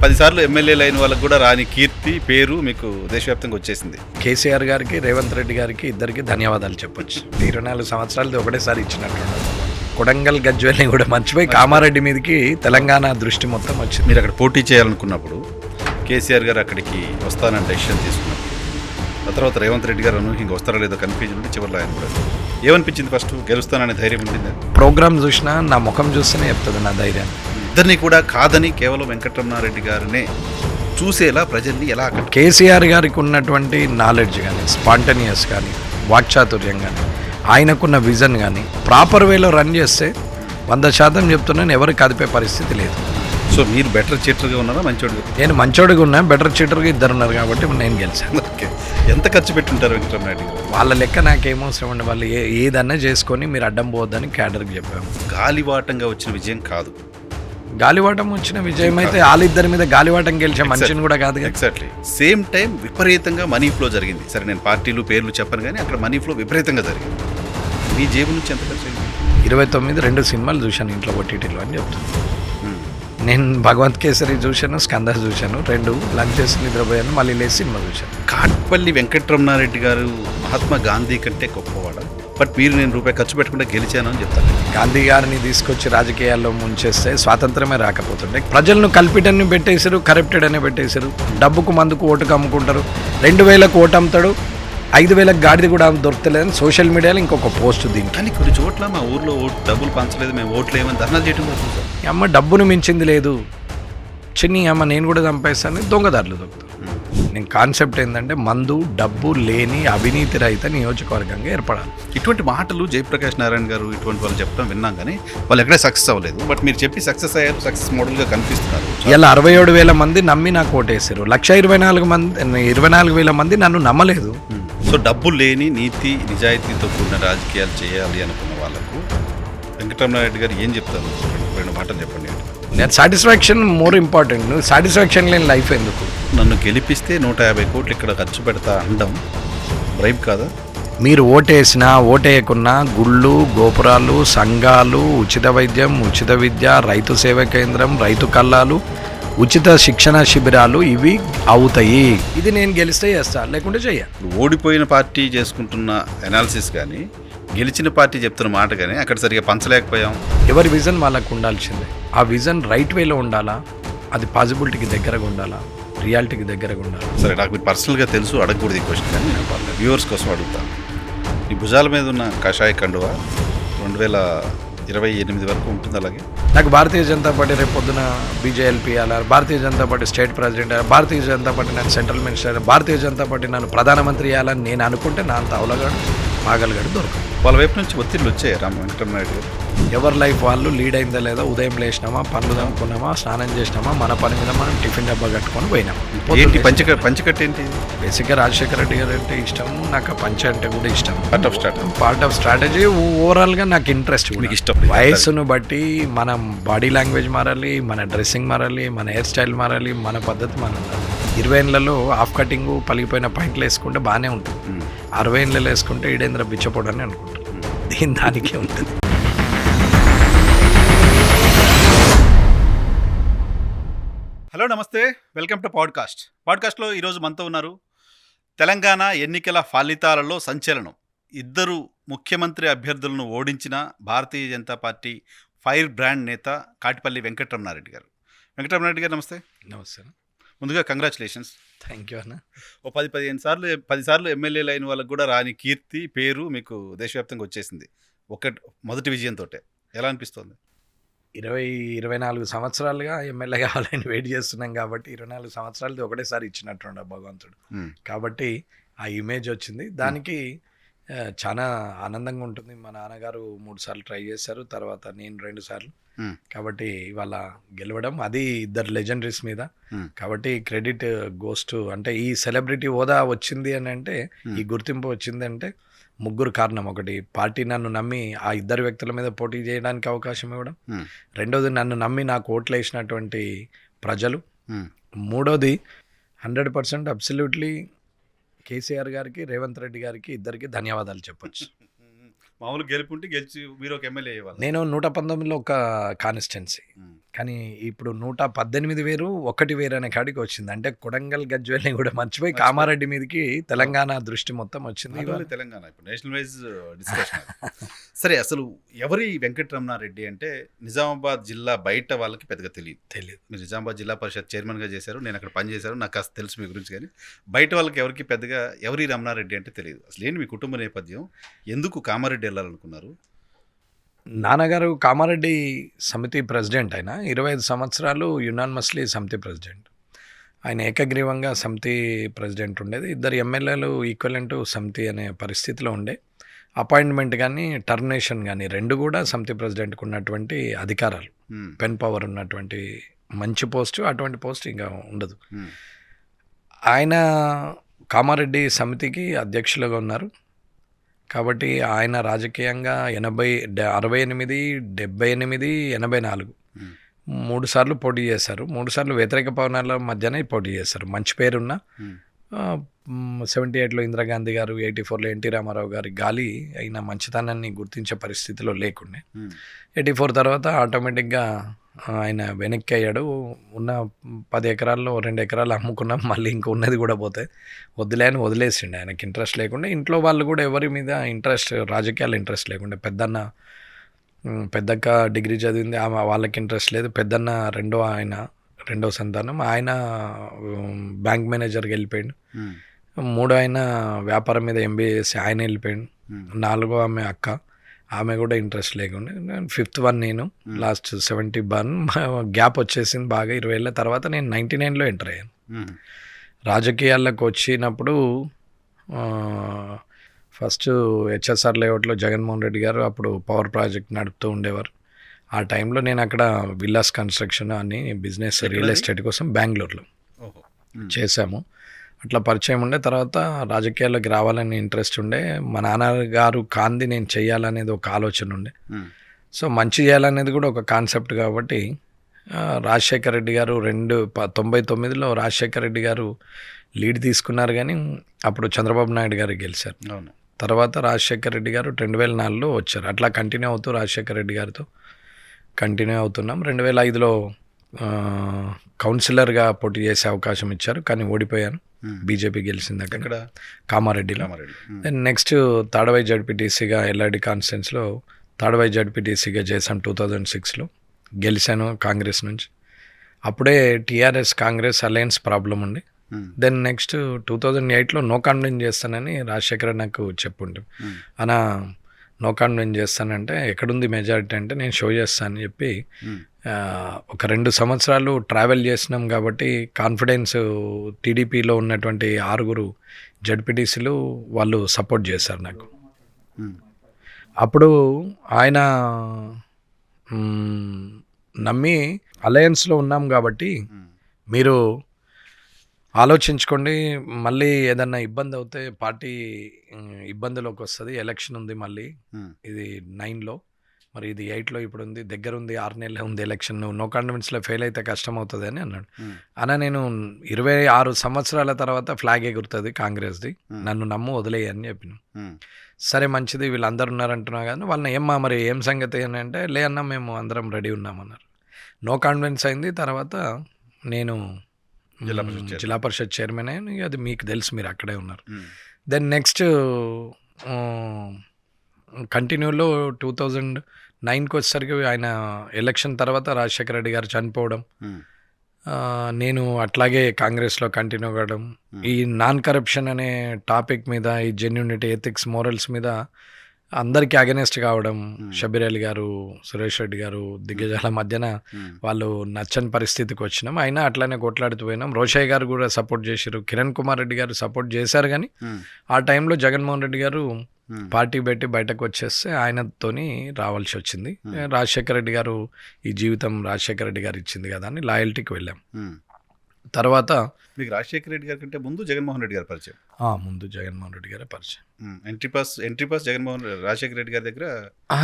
10 సార్లు ఎమ్మెల్యేలు అయిన వాళ్ళకి కూడా రాని కీర్తి పేరు మీకు దేశవ్యాప్తంగా వచ్చేసింది. కేసీఆర్ గారికి, రేవంత్ రెడ్డి గారికి ఇద్దరికి ధన్యవాదాలు చెప్పొచ్చు. 24 సంవత్సరాలది ఒకటేసారి ఇచ్చినట్టు. కొడంగల్ గజ్వేల్ని కూడా మర్చిపోయి కామారెడ్డి మీదకి తెలంగాణ దృష్టి మొత్తం వచ్చింది. మీరు అక్కడ పోటీ చేయాలనుకున్నప్పుడు కేసీఆర్ గారు అక్కడికి వస్తానని డెసిషన్ తీసుకున్నారు. ఆ తర్వాత రేవంత్ రెడ్డి గారు అనూహ్యంగా వస్తారో లేదో కన్ఫ్యూజన్ ఉండి చివరిలో ఆయన కూడా ఏమనిపించింది? ఫస్ట్ గెలుస్తాననే ధైర్యం ఉండింది? ప్రోగ్రామ్ చూసినా నా ముఖం చూస్తేనే చెప్తుంది నా ధైర్యాన్ని. ఇద్దరిని కూడా కాదని కేవలం వెంకటరమణారెడ్డి గారినే చూసేలా ప్రజల్ని ఎలా కేసీఆర్ గారికి ఉన్నటువంటి నాలెడ్జ్ కానీ, స్పాంటనియస్ కానీ, వాక్చాతుర్యం కానీ, ఆయనకున్న విజన్ కానీ ప్రాపర్ వేలో రన్ చేస్తే 100% చెప్తున్నాను, ఎవరు కదిపే పరిస్థితి లేదు. సో మీరు బెటర్ చీటర్గా ఉన్నారా మంచోడుగా? నేను మంచోడిగా ఉన్నా, బెటర్ చీటర్గా ఇద్దరు ఉన్నారు కాబట్టి నేను గెలిచాను. ఓకే, ఎంత ఖర్చు పెట్టుంటారు వెంకటరమణారెడ్డి గారు? వాళ్ళ లెక్క నాకేమవసరం అండి. వాళ్ళు ఏదన్నా చేసుకొని మీరు అడ్డం పోవద్దని క్యాడర్కి చెప్పాము. గాలివాటంగా వచ్చిన విజయం కాదు, గాలివాటం వచ్చిన విజయం అయితే వాళ్ళిద్దరి మీద గాలివాటం గెలిచే మనిషిని కూడా కాదు. ఎగ్జాక్ట్లీ సేమ్ టైం విపరీతంగా మనీ ఫ్లో జరిగింది. సరే, నేను పార్టీలు పేర్లు చెప్పను, కానీ అక్కడ మనీ ఫ్లో విపరీతంగా జరిగింది. మీ జేబు నుంచి ఎంత ఖర్చు అయింది? 29 2 సినిమాలు చూశాను ఇంట్లో ఓటీటీలో అని చెప్తున్నాను. నేను భగవంత్ కేసరి చూశాను, స్కంద చూశాను, 2 లంచ్ చేసి నిద్రపోయాను, మళ్ళీ లేచి సినిమా చూశాను. కాట్పల్లి వెంకటరమణారెడ్డి గారు మహాత్మా గాంధీ కంటే గొప్పవాడ, బట్ మీరు నేను రూపాయి ఖర్చు పెట్టకుండా గెలిచాను అని చెప్తాను. గాంధీ గారిని తీసుకొచ్చి రాజకీయాల్లో ముంచేస్తే స్వాతంత్రమే రాకపోతుండే. ప్రజలను కల్పిటన్ని పెట్టేశారు, కరప్టెడ్ అని పెట్టేశారు. డబ్బుకు మందుకు ఓటుకు అమ్ముకుంటారు. 2000కు ఓటు అమ్ముతాడు, 5000కి గాడిది కూడా దొరకలేదని సోషల్ మీడియాలో ఇంకొక పోస్ట్ దీనికి. కానీ కొన్ని చోట్ల మా ఊర్లో డబ్బులు పంచలేదు, మేము ఓట్లు ఏమని ధర్నాలు చేయడం కూడా చూసాం. అమ్మ డబ్బును మించింది లేదు, చిన్ని అమ్మ నేను కూడా చంపేస్తాను, దొంగదారులు దొరుకుతారు. నేను కాన్సెప్ట్ ఏంటంటే మందు డబ్బు లేని అవినీతి రహిత నియోజకవర్గంగా ఏర్పడాలి. ఇటువంటి మాటలు జయప్రకాష్ నారాయణ గారు ఇటువంటి వాళ్ళు చెప్పడం విన్నాం, కానీ వాళ్ళు ఎక్కడే సక్సెస్ అవ్వలేదు. బట్ మీరు చెప్పి సక్సెస్ అయ్యారు, సక్సెస్ మోడల్గా కనిపిస్తున్నారు. ఇలా 67,000 మంది నమ్మి నాకు ఓటేశారు. 1,24,000 మంది నన్ను నమ్మలేదు. సో డబ్బు లేని నీతి నిజాయితీతో కూడిన రాజకీయాలు చేయాలి అనుకున్న వాళ్ళకు వెంకటరమణారెడ్డి గారు ఏం చెప్తారు? 2 మాటలు చెప్పండి. నేను సాటిస్ఫాక్షన్ మోర్ ఇంపార్టెంట్. నువ్వు సాటిస్ఫాక్షన్ లేని లైఫ్ ఎందుకు? నన్ను గెలిపిస్తే 150 కోట్లు ఇక్కడ ఖర్చు పెడతా అనడం బ్రైబ్ కాదా? మీరు ఓటేసినా ఓటేయకున్నా గుళ్ళు, గోపురాలు, సంఘాలు, ఉచిత వైద్యం, ఉచిత విద్య, రైతు సేవా కేంద్రం, రైతు కల్లాలు, ఉచిత శిక్షణ శిబిరాలు ఇవి అవుతాయి. ఇది నేను గెలిస్తే చేస్తా, లేకుంటే చెయ్య. ఓడిపోయిన పార్టీ చేసుకుంటున్న అనాలిసిస్ కానీ గెలిచిన పార్టీ చెప్తున్న మాట కానీ అక్కడ సరిగా పంచలేకపోయాం. ఎవరి విజన్ వాళ్ళకు ఉండాల్సిందే. ఆ విజన్ రైట్ వేలో ఉండాలా, అది పాసిబిలిటీకి దగ్గరగా ఉండాలా, రియాలిటీకి దగ్గరగా ఉండాలి. సరే, నాకు మీరు పర్సనల్గా తెలుసు, అడగకూడదు ఈ క్వశ్చన్, కానీ నేను వ్యూవర్స్ కోసం అడుగుతాను. ఈ భుజాల మీద ఉన్న కాషాయ కండువా 2028 వరకు ఉంటుంది. అలాగే నాకు భారతీయ జనతా పార్టీ రేపు పొద్దున బీజేఎల్పీ అలా, Bharatiya Janata party state president, Bharatiya Janata party నన్ను central minister, Bharatiya Janata party నన్ను ప్రధానమంత్రి చేయాలని నేను అనుకుంటే నా అంత అవలగాడు మాగలగాడు దొరకదు. వాళ్ళ వైపు నుంచి ఒత్తిళ్ళు వచ్చాయి వెంకటరమణారెడ్డి గారు? ఎవరి లైఫ్ వాళ్ళు లీడ్ అయిందా లేదా, ఉదయం లేచినామా, పనులు తమ్ముకున్నామా, స్నానం చేసినామా, మన పని మీద మనం టిఫిన్ డబ్బా కట్టుకొని పోయినాం. ఏంటి పంచకట్టు ఏంటి? బేసిక్గా రాజశేఖర రెడ్డి గారు అంటే ఇష్టం, నాకు పంచ అంటే కూడా ఇష్టం. Part of strategy. ఓవరాల్గా నాకు ఇంట్రెస్ట్ కూడా. ఇష్టం. వయస్సును బట్టి మనం బాడీ లాంగ్వేజ్ మారాలి, మన డ్రెస్సింగ్ మారాలి, మన హెయిర్ స్టైల్ మారాలి, మన పద్ధతి మనం 20 ఏళ్లలో హాఫ్ కటింగ్ పలిగిపోయిన పాయింట్లు వేసుకుంటే బాగానే ఉంటుంది. 60 ఏళ్ళలో వేసుకుంటే ఈడేంద్ర బిచ్చపోడని అనుకుంటారు. దీని దానికే ఉంటుంది. హలో, నమస్తే, వెల్కమ్ టు పాడ్కాస్ట్లో ఈరోజు మనతో ఉన్నారు తెలంగాణ ఎన్నికల ఫలితాలలో సంచలనం. 2 ముఖ్యమంత్రి అభ్యర్థులను ఓడించిన Bharatiya Janata party fire brand నేత కాటిపల్లి వెంకటరమణారెడ్డి గారు. వెంకటరమణారెడ్డి గారు నమస్తే. నమస్తే. ముందుగా కంగ్రాచులేషన్స్. థ్యాంక్ యూ అన్న. 10 సార్లు ఎమ్మెల్యేలు అయిన వాళ్ళకి కూడా రాని కీర్తి పేరు మీకు దేశవ్యాప్తంగా వచ్చేసింది మొదటి విజయంతో. ఎలా అనిపిస్తుంది? 24 సంవత్సరాలుగా ఎమ్మెల్యే కావాలని వెయిట్ చేస్తున్నాం కాబట్టి 24 సంవత్సరాలది ఒకటేసారి ఇచ్చినట్టుండ భగవంతుడు. కాబట్టి ఆ ఇమేజ్ వచ్చింది. దానికి చాలా ఆనందంగా ఉంటుంది. మా నాన్నగారు 3 సార్లు ట్రై చేశారు, తర్వాత నేను 2 సార్లు. కాబట్టి ఇవాళ గెలవడం అది 2 లెజెండరీస్ మీద. కాబట్టి క్రెడిట్ గోస్ట్, అంటే ఈ సెలబ్రిటీ హోదా వచ్చింది అని అంటే, ఈ గుర్తింపు వచ్చింది అంటే 3 కారణం. ఒకటి, పార్టీ నన్ను నమ్మి ఆ 2 వ్యక్తుల మీద పోటీ చేయడానికి అవకాశం ఇవ్వడం. 2వది, నన్ను నమ్మి నాకు ఓట్లు వేసినటువంటి ప్రజలు. 3వది, 100% అబ్సల్యూట్లీ కేసీఆర్ గారికి, రేవంత్ రెడ్డి గారికి ఇద్దరికి ధన్యవాదాలు చెప్పొచ్చు. మామూలు గెలుపుంటే గెలిచి మీరు ఒక ఎమ్మెల్యే అయ్యేవాళ్ళు. నేను 119లో ఒక కాన్స్టిట్యున్సీ, కానీ ఇప్పుడు 118 వేరు 1 వేరు అనే కాడికి వచ్చింది. అంటే కొడంగల్ గజ్వేల్ని కూడా మర్చిపోయి కామారెడ్డి మీదకి తెలంగాణ దృష్టి మొత్తం వచ్చింది. ఇవాళ తెలంగాణ ఇప్పుడు నేషనల్ వైజ్ డిస్కషన్. సరే, అసలు ఎవరి వెంకటరమణారెడ్డి అంటే నిజామాబాద్ జిల్లా బయట వాళ్ళకి పెద్దగా తెలియదు. మీరు నిజామాబాద్ జిల్లా పరిషత్ చైర్మన్గా చేశారు, నేను అక్కడ పనిచేశారు, నాకు కాస్త తెలుసు మీ గురించి. కానీ బయట వాళ్ళకి ఎవరికి పెద్దగా ఎవరి రమణారెడ్డి అంటే తెలియదు. అసలు ఏంటి మీ కుటుంబ నేపథ్యం, ఎందుకు కామారెడ్డి వెళ్ళాలనుకున్నారు? నాన్నగారు కామారెడ్డి సమితి ప్రెసిడెంట్, అయినా 25 సంవత్సరాలు యునానిమస్లీ సమితి ప్రెసిడెంట్. ఆయన ఏకగ్రీవంగా సమితి ప్రెసిడెంట్ ఉండేది. 2 ఎమ్మెల్యేలు ఈక్వలెంట్ సమితి అనే పరిస్థితిలో ఉండే. అపాయింట్మెంట్ కానీ టర్మినేషన్ కానీ 2 కూడా సమితి ప్రెసిడెంట్కి ఉన్నటువంటి అధికారాలు, పెన్ పవర్ ఉన్నటువంటి మంచి పోస్టు. అటువంటి పోస్ట్ ఇంకా ఉండదు. ఆయన కామారెడ్డి సమితికి అధ్యక్షులుగా ఉన్నారు. కాబట్టి ఆయన రాజకీయంగా 68, 78, 84 3 సార్లు పోటీ చేశారు. 3 సార్లు వ్యతిరేక పవనాల మధ్యనే పోటీ చేశారు. మంచి పేరున్న 78లో ఇందిరాగాంధీ గారు, 84లో ఎన్టీ రామారావు గారి గాలి అయిన మంచితనాన్ని గుర్తించే పరిస్థితిలో లేకుండే. 84 తర్వాత ఆటోమేటిక్గా ఆయన వెనక్కి అయ్యాడు. ఉన్న 10 ఎకరాల్లో 2 ఎకరాలు అమ్ముకున్నాం, మళ్ళీ ఇంకా ఉన్నది కూడా పోతే వదిలే అని వదిలేసిండు. ఆయనకి ఇంట్రెస్ట్ లేకుండా, ఇంట్లో వాళ్ళు కూడా ఎవరి మీద ఇంట్రెస్ట్, రాజకీయాలు ఇంట్రెస్ట్ లేకుండా. పెద్దక్క డిగ్రీ చదివింది, ఆమె వాళ్ళకి ఇంట్రెస్ట్ లేదు. పెద్దన్న రెండో సంతానం, ఆయన బ్యాంక్ మేనేజర్కి వెళ్ళిపోయాడు. 3 ఆయన వ్యాపారం మీద MBA చేసి ఆయన వెళ్ళిపోయాడు. 4 ఆమె అక్క, ఆమె కూడా ఇంట్రెస్ట్ లేకుండా. 5th వన్ నేను, లాస్ట్ 70 గ్యాప్ వచ్చేసింది బాగా. 20 ఏళ్ళ తర్వాత నేను 99లో ఎంటర్ అయ్యాను. రాజకీయాల్లోకి వచ్చినప్పుడు ఫస్ట్ HSR లేఅవుట్లో జగన్మోహన్ రెడ్డి గారు అప్పుడు పవర్ ప్రాజెక్ట్ నడుపుతూ ఉండేవారు. ఆ టైంలో నేను అక్కడ విల్లాస్ కన్స్ట్రక్షన్ అని బిజినెస్ రియల్ ఎస్టేట్ కోసం బెంగళూరులో చేశాము. అట్లా పరిచయం ఉండే. తర్వాత రాజకీయాల్లోకి రావాలని ఇంట్రెస్ట్ ఉండే. మా నాన్నగారు కాంది నేను చెయ్యాలనేది ఒక ఆలోచన ఉండే. సో మంచి చేయాలనేది కూడా ఒక కాన్సెప్ట్. కాబట్టి రాజశేఖర్ రెడ్డి గారు 99లో రాజశేఖర్ రెడ్డి గారు లీడ్ తీసుకున్నారు, కానీ అప్పుడు చంద్రబాబు నాయుడు గారు గెలిచారు. తర్వాత రాజశేఖర్ రెడ్డి గారు 2004లో వచ్చారు. అట్లా కంటిన్యూ అవుతూ రాజశేఖర్ రెడ్డి గారితో కంటిన్యూ అవుతున్నాం. 2005లో కౌన్సిలర్గా పోటీ చేసే అవకాశం ఇచ్చారు, కానీ ఓడిపోయాను. బీజేపీ గెలిచింది అక్కడ కామారెడ్డిలో. దెన్ నెక్స్ట్ తాడవై జడ్పీటీసీగా ఎల్ఆర్డి కాన్స్టిట్యున్సీలో తాడవై జడ్పీటీసీగా చేశాను. 2006లో గెలిచాను కాంగ్రెస్ నుంచి. అప్పుడే టీఆర్ఎస్ కాంగ్రెస్ అలయన్స్ ప్రాబ్లం ఉంది. దెన్ నెక్స్ట్ 2008లో నో కాన్ఫిడెన్స్ చేస్తానని రాజశేఖర్ నాకు చెప్పుంటే, అన్న నో కాన్ఫిడెన్స్ చేస్తానంటే ఎక్కడుంది మెజారిటీ అంటే నేను షో చేస్తానని చెప్పి ఒక 2 సంవత్సరాలు ట్రావెల్ చేసినాం. కాబట్టి కాన్ఫిడెన్స్ టీడీపీలో ఉన్నటువంటి 6 జడ్పీటీసీలు వాళ్ళు సపోర్ట్ చేశారు నాకు. అప్పుడు ఆయన నమ్మి అలయన్స్లో ఉన్నాం కాబట్టి మీరు ఆలోచించుకోండి, మళ్ళీ ఏదన్నా ఇబ్బంది అవుతే పార్టీ ఇబ్బందిలోకి వస్తుంది, ఎలక్షన్ ఉంది మళ్ళీ, ఇది 9లో, మరి ఇది 8లో ఇప్పుడు ఉంది, దగ్గర ఉంది, 6 నెలలే ఉంది ఎలక్షన్, నో కాన్ఫిడెన్స్లో ఫెయిల్ అయితే కష్టం అవుతుంది అని అన్నాడు. అన్న నేను 26 సంవత్సరాల తర్వాత ఫ్లాగ్ ఎగురుతుంది కాంగ్రెస్ది, నన్ను నమ్ము వదిలేయి అని చెప్పిన. సరే మంచిది, వీళ్ళందరూ ఉన్నారంటున్నా కానీ వాళ్ళని ఏమ్మా మరి ఏం సంగతి అని అంటే, లే అన్న మేము అందరం రెడీ ఉన్నామన్నారు. నో కాన్ఫిడెన్స్ అయింది. తర్వాత నేను జిల్లా పరిషత్ చైర్మన్ అయ్యాను. అది మీకు తెలుసు, మీరు అక్కడే ఉన్నారు. దెన్ నెక్స్ట్ కంటిన్యూలో 2009కి వచ్చేసరికి ఆయన ఎలక్షన్ తర్వాత రాజశేఖర రెడ్డి గారు చనిపోవడం, నేను అట్లాగే కాంగ్రెస్లో కంటిన్యూ కావడం, ఈ నాన్ కరప్షన్ అనే టాపిక్ మీద, ఈ జెన్యూనిటీ, ఎథిక్స్, మోరల్స్ మీద అందరికీ అగెనెస్ట్ కావడం, షబీర్ అలీ గారు, సురేష్ రెడ్డి గారు, దిగ్గజాల మధ్యన వాళ్ళు నచ్చని పరిస్థితికి వచ్చినాం. అయినా అట్లానే కొట్లాడుతూ పోయినాం. రోషయ్య గారు కూడా సపోర్ట్ చేశారు, కిరణ్ కుమార్ రెడ్డి గారు సపోర్ట్ చేశారు. కానీ ఆ టైంలో జగన్మోహన్ రెడ్డి గారు పార్టీ పెట్టి బయటకు వచ్చేస్తే ఆయనతోని రావాల్సి వచ్చింది. రాజశేఖర రెడ్డి గారు ఈ జీవితం రాజశేఖర రెడ్డి గారు ఇచ్చింది కదా అని లాయల్టీకి వెళ్ళాం. తర్వాత మీకు రాజశేఖర రెడ్డి గారి కంటే ముందు జగన్మోహన్ రెడ్డి గారి పరిచయం? ముందు జగన్మోహన్ రెడ్డి గారి పరిచయం. ఎంట్రీ పాస్ రాజశేఖర రెడ్డి గారి దగ్గర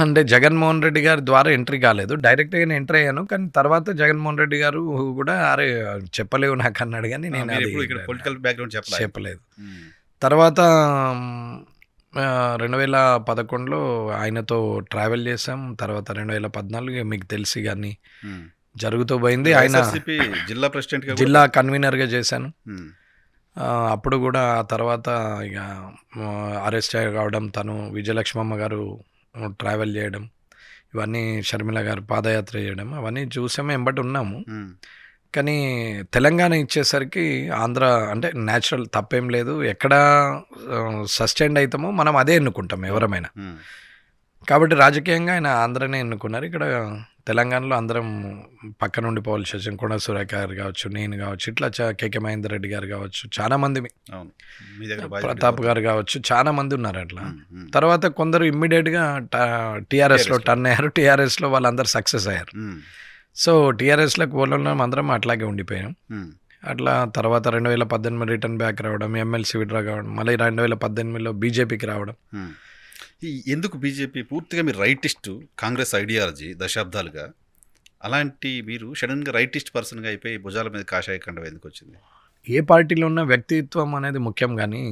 అంటే జగన్మోహన్ రెడ్డి గారి ద్వారా ఎంట్రీ కాలేదు, డైరెక్ట్గా ఎంట్రీ అయ్యాను. కానీ తర్వాత జగన్మోహన్ రెడ్డి గారు కూడా అరే చెప్పలేవు నాకు అన్నాడు, కానీ నేను పొలిటికల్ బ్యాక్గ్రౌండ్ చెప్పలేదు. తర్వాత 2011లో ఆయనతో ట్రావెల్ చేసాం. తర్వాత 2014 మీకు తెలిసి గాని ఉమ్. జరుగుతూ పోయింది. ఆయన వైఎస్ఆర్సీపీ జిల్లా ప్రెసిడెంట్గా కూడా జిల్లా కన్వీనర్గా చేశాను. ఉమ్, అప్పుడు కూడా ఆ తర్వాత ఇక అరెస్ట్ కావడం, తను విజయలక్ష్మమ్మ గారు ట్రావెల్ చేయడం, ఇవన్నీ షర్మిల గారు పాదయాత్ర చేయడం, అవన్నీ చూసాము, ఎంబటి ఉన్నాము. ఉమ్, కానీ తెలంగాణ ఇచ్చేసరికి ఆంధ్ర అంటే న్యాచురల్, తప్పేం లేదు. ఎక్కడ సస్టైండ్ అవుతామో మనం అదే ఎన్నుకుంటాం ఎవరమైనా. ఉమ్, కాబట్టి రాజకీయంగా ఆయన ఆంధ్రనే ఎన్నుకున్నారు. ఇక్కడ తెలంగాణలో అందరం పక్కన ఉండిపోవాలి. కొండ సురేఖ గారు కావచ్చు, నేను కావచ్చు, ఇట్లా కేకే మహేందర్ రెడ్డి గారు కావచ్చు, చాలా మంది, అవును. మీ దగ్గర బాధ్యత ప్రతాప్ గారు కావచ్చు, చాలా మంది ఉన్నారు అట్లా. ఉమ్, ఉమ్, తర్వాత కొందరు ఇమ్మీడియట్గా టీఆర్ఎస్లో టర్న్ అయ్యారు. టీఆర్ఎస్లో వాళ్ళందరూ సక్సెస్ అయ్యారు. ఉమ్, సో టీఆర్ఎస్లోకి పోవడం అందరం అట్లాగే ఉండిపోయాం. ఉమ్, అట్లా తర్వాత 2018 రిటర్న్ బ్యాక్ రావడం, ఎమ్మెల్సీ విడ్రా కావడం, మళ్ళీ 2018లో బీజేపీకి రావడం. ఉమ్. ఎందుకు బీజేపీ పూర్తిగా మీరు రైటిస్ట్, కాంగ్రెస్ ఐడియాలజీ దశాబ్దాలుగా, అలాంటి మీరు సడన్గా రైటిస్ట్ పర్సన్గా అయిపోయి భుజాల మీద కాషాయ కండం ఎందుకు వచ్చింది? ఏ పార్టీలో ఉన్న వ్యక్తిత్వం అనేది ముఖ్యం, కానీ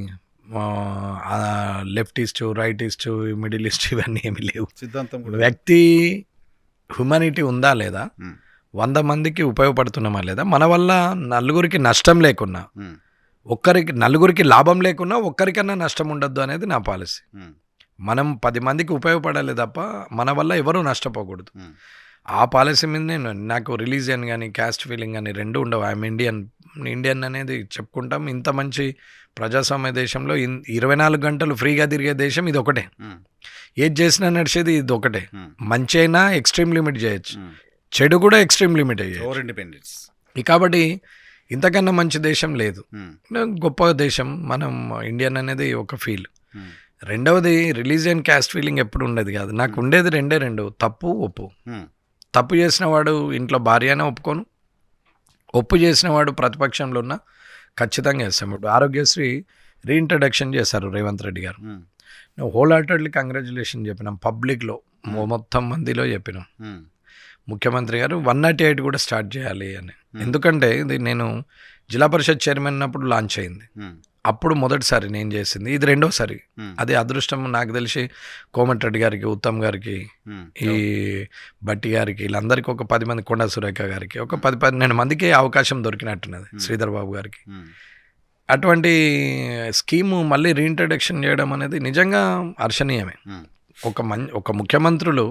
లెఫ్టిస్టు, రైటిస్టు, మిడిల్ ఈస్ట్ ఇవన్నీ ఏమీ లేవు. సిద్ధాంతం కూడా వ్యక్తి హ్యుమానిటీ ఉందా లేదా, ఉమ్, 100 మందికి ఉపయోగపడుతున్నామా లేదా, మన వల్ల నలుగురికి నష్టం లేకున్నా, ఉమ్, నలుగురికి లాభం లేకున్నా ఒక్కరికన్నా నష్టం ఉండొద్దు అనేది నా పాలసీ. ఉమ్, మనం 10 మందికి ఉపయోగపడాలి తప్ప మన వల్ల ఎవరూ నష్టపోకూడదు. ఉమ్, ఆ పాలసీ మీద నాకు రిలీజియన్ కానీ క్యాస్ట్ ఫీలింగ్ కానీ రెండు ఉండవు. ఐఎమ్ ఇండియన్ అనేది చెప్పుకుంటాం. ఇంత మంచి ప్రజాస్వామ్య దేశంలో 24 గంటలు ఫ్రీగా తిరిగే దేశం ఇది ఒకటే. ఉమ్, ఏది చేసినా నడిచేది ఇది ఒకటే. ఉమ్, మంచి అయినా ఎక్స్ట్రీమ్ లిమిట్ చేయొచ్చు, ఉమ్. చెడు కూడా ఎక్స్ట్రీమ్ లిమిట్ అయ్యేది. Over independence. కాబట్టి ఇంతకన్నా మంచి దేశం లేదు. ఉమ్, గొప్ప దేశం మనం ఇండియన్ అనేది ఒక ఫీల్. ఉమ్, రెండవది రిలీజియన్ క్యాస్ట్ ఫీలింగ్ ఎప్పుడు ఉండేది కాదు. నాకు ఉండేది రెండు, తప్పు ఒప్పు. ఉమ్, తప్పు చేసిన వాడు ఇంట్లో భార్యనే ఒప్పుకోను, ఒప్పు చేసిన వాడు ప్రతిపక్షంలో ఉన్న ఖచ్చితంగా వేస్తాం. ఇప్పుడు ఆరోగ్యశ్రీ రీఇంట్రడక్షన్ చేశారు రేవంత్ రెడ్డి గారు. ఉమ్, నువ్వు హోల్ హార్టెడ్లీ కంగ్రాచులేషన్ చెప్పినాం, పబ్లిక్లో మొత్తం మందిలో చెప్పినాం. ఉమ్, ముఖ్యమంత్రి గారు 108 కూడా స్టార్ట్ చేయాలి అని. ఎందుకంటే ఇది నేను జిల్లా పరిషత్ చైర్మన్ అన్నప్పుడు లాంచ్ అయింది. ఉమ్, అప్పుడు మొదటిసారి నేను చేసింది, ఇది రెండోసారి. ఉమ్, అది అదృష్టం నాకు తెలిసి కోమటిరెడ్డి గారికి, ఉత్తమ్ గారికి, ఉమ్, ఈ బట్టి గారికి, వీళ్ళందరికీ ఒక 10 మంది, కొండ సురేఖ గారికి ఒక 10-12 మందికి అవకాశం దొరికినట్టున్నది, శ్రీధర్ బాబు గారికి. ఉమ్, అటువంటి స్కీము మళ్ళీ రీఇంట్రడక్షన్ చేయడం అనేది నిజంగా హర్షణీయమే. ఉమ్, ఒక ముఖ్యమంత్రులు,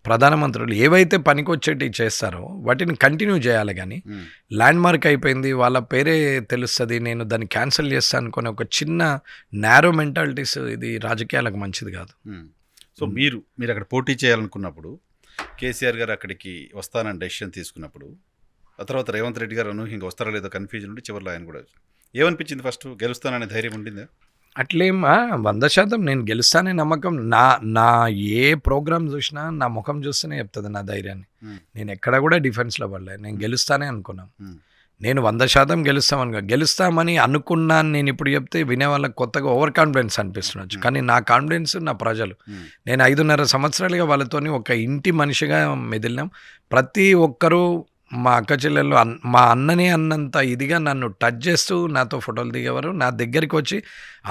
ప్రధానమంత్రులు ఏవైతే పనికొచ్చేటి చేస్తారో వాటిని కంటిన్యూ చేయాలి. కానీ ఉమ్, ల్యాండ్ మార్క్ అయిపోయింది, వాళ్ళ పేరే తెలుస్తుంది, నేను దాన్ని క్యాన్సిల్ చేస్తాను అనుకునే ఒక చిన్న నారో మెంటాలిటీస్, ఇది రాజకీయాలకు మంచిది కాదు. ఉమ్. సో మీరు అక్కడ పోటీ చేయాలనుకున్నప్పుడు, కేసీఆర్ గారు అక్కడికి వస్తానని డెసిషన్ తీసుకున్నప్పుడు, ఆ తర్వాత రేవంత్ రెడ్డి గారు అనూహ్యంగా వస్తారా లేదో కన్ఫ్యూజన్ ఉండి చివరిలో ఆయన కూడా ఏమనిపించింది? ఫస్ట్ గెలుస్తాననే ధైర్యం ఉండిందా? అట్లేం 100% నేను గెలుస్తానే నమ్మకం. నా ఏ ప్రోగ్రామ్ చూసినా నా ముఖం చూస్తేనే చెప్తుంది నా ధైర్యాన్ని. ఉమ్, నేను ఎక్కడ కూడా డిఫెన్స్లో పడలేదు, నేను గెలుస్తానే అనుకున్నాను. ఉమ్, నేను 100% గెలుస్తామని అనుకున్నాను. నేను ఇప్పుడు చెప్తే వినే వాళ్ళకి కొత్తగా ఓవర్ కాన్ఫిడెన్స్ అనిపిస్తుండొచ్చు, కానీ నా కాన్ఫిడెన్స్ నా ప్రజలు. ఉమ్, నేను 5.5 సంవత్సరాలుగా వాళ్ళతోని ఒక ఇంటి మనిషిగా మెదిలినాం. ప్రతి ఒక్కరూ మా అక్క చెల్లెళ్ళు మా అన్నని అన్నంత ఇదిగా నన్ను టచ్ చేస్తూ నాతో ఫోటోలు దిగేవారు. నా దగ్గరికి వచ్చి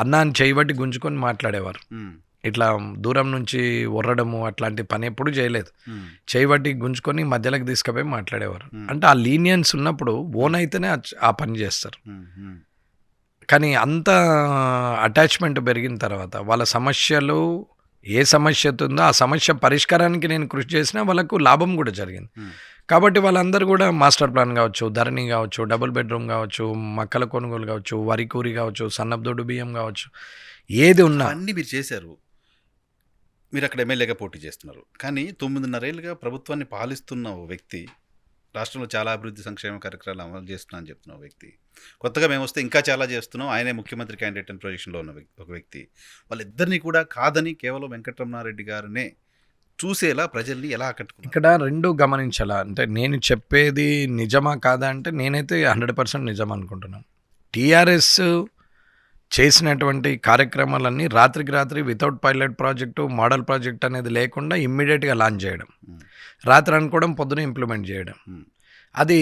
అన్న అని చేయబట్టి గుంజుకొని మాట్లాడేవారు. ఉమ్, ఇట్లా దూరం నుంచి ఒర్రడము అట్లాంటి పని ఎప్పుడు చేయలేదు. ఉమ్, చేయబట్టి గుంజుకొని మధ్యలోకి తీసుకుపోయి మాట్లాడేవారు. అంటే ఆ లీనియన్స్ ఉన్నప్పుడు ఓన్ అయితేనే ఆ పని చేస్తారు. ఉమ్, ఉమ్, కానీ అంత అటాచ్మెంట్ పెరిగిన తర్వాత వాళ్ళ సమస్యలు ఏ సమస్య ఉందో ఆ సమస్య పరిష్కారానికి నేను కృషి చేసినా వాళ్ళకు లాభం కూడా జరిగింది. ఉమ్, కాబట్టి వాళ్ళందరూ కూడా మాస్టర్ ప్లాన్ కావచ్చు, ధరణి కావచ్చు, డబుల్ బెడ్రూమ్ కావచ్చు, మక్కల కొనుగోలు కావచ్చు, వరి కూరి కావచ్చు, సన్నబదొడ్డు బియ్యం కావచ్చు, ఏది ఉన్నా అన్నీ మీరు చేశారు. మీరు అక్కడ ఎమ్మెల్యేగా పోటీ చేస్తున్నారు. కానీ 9.5 ఏళ్ళుగా ప్రభుత్వాన్ని పాలిస్తున్న ఓ వ్యక్తి, రాష్ట్రంలో చాలా అభివృద్ధి సంక్షేమ కార్యక్రమాలు అమలు చేస్తున్నా అని చెప్తున్న వ్యక్తి, కొత్తగా మేము వస్తే ఇంకా చాలా చేస్తున్నాం, ఆయనే ముఖ్యమంత్రి క్యాండిడేట్ అని ప్రొజెక్షన్లో ఉన్న ఒక వ్యక్తి, వాళ్ళిద్దరినీ కూడా కాదని కేవలం వెంకటరమణారెడ్డి గారినే చూసేలా ప్రజల్ని ఎలా ఆకట్టుకున్నారు? ఇక్కడ రెండు గమనించాలా. అంటే నేను చెప్పేది నిజమా కాదా అంటే నేనైతే 100% నిజం అనుకుంటున్నాను. టీఆర్ఎస్ చేసినటువంటి కార్యక్రమాలన్నీ రాత్రికి రాత్రి without pilot project, model project అనేది లేకుండా ఇమ్మీడియట్గా లాంచ్ చేయడం, ఉమ్, రాత్రి అనుకోవడం, పొద్దున ఇంప్లిమెంట్ చేయడం. ఉమ్, అది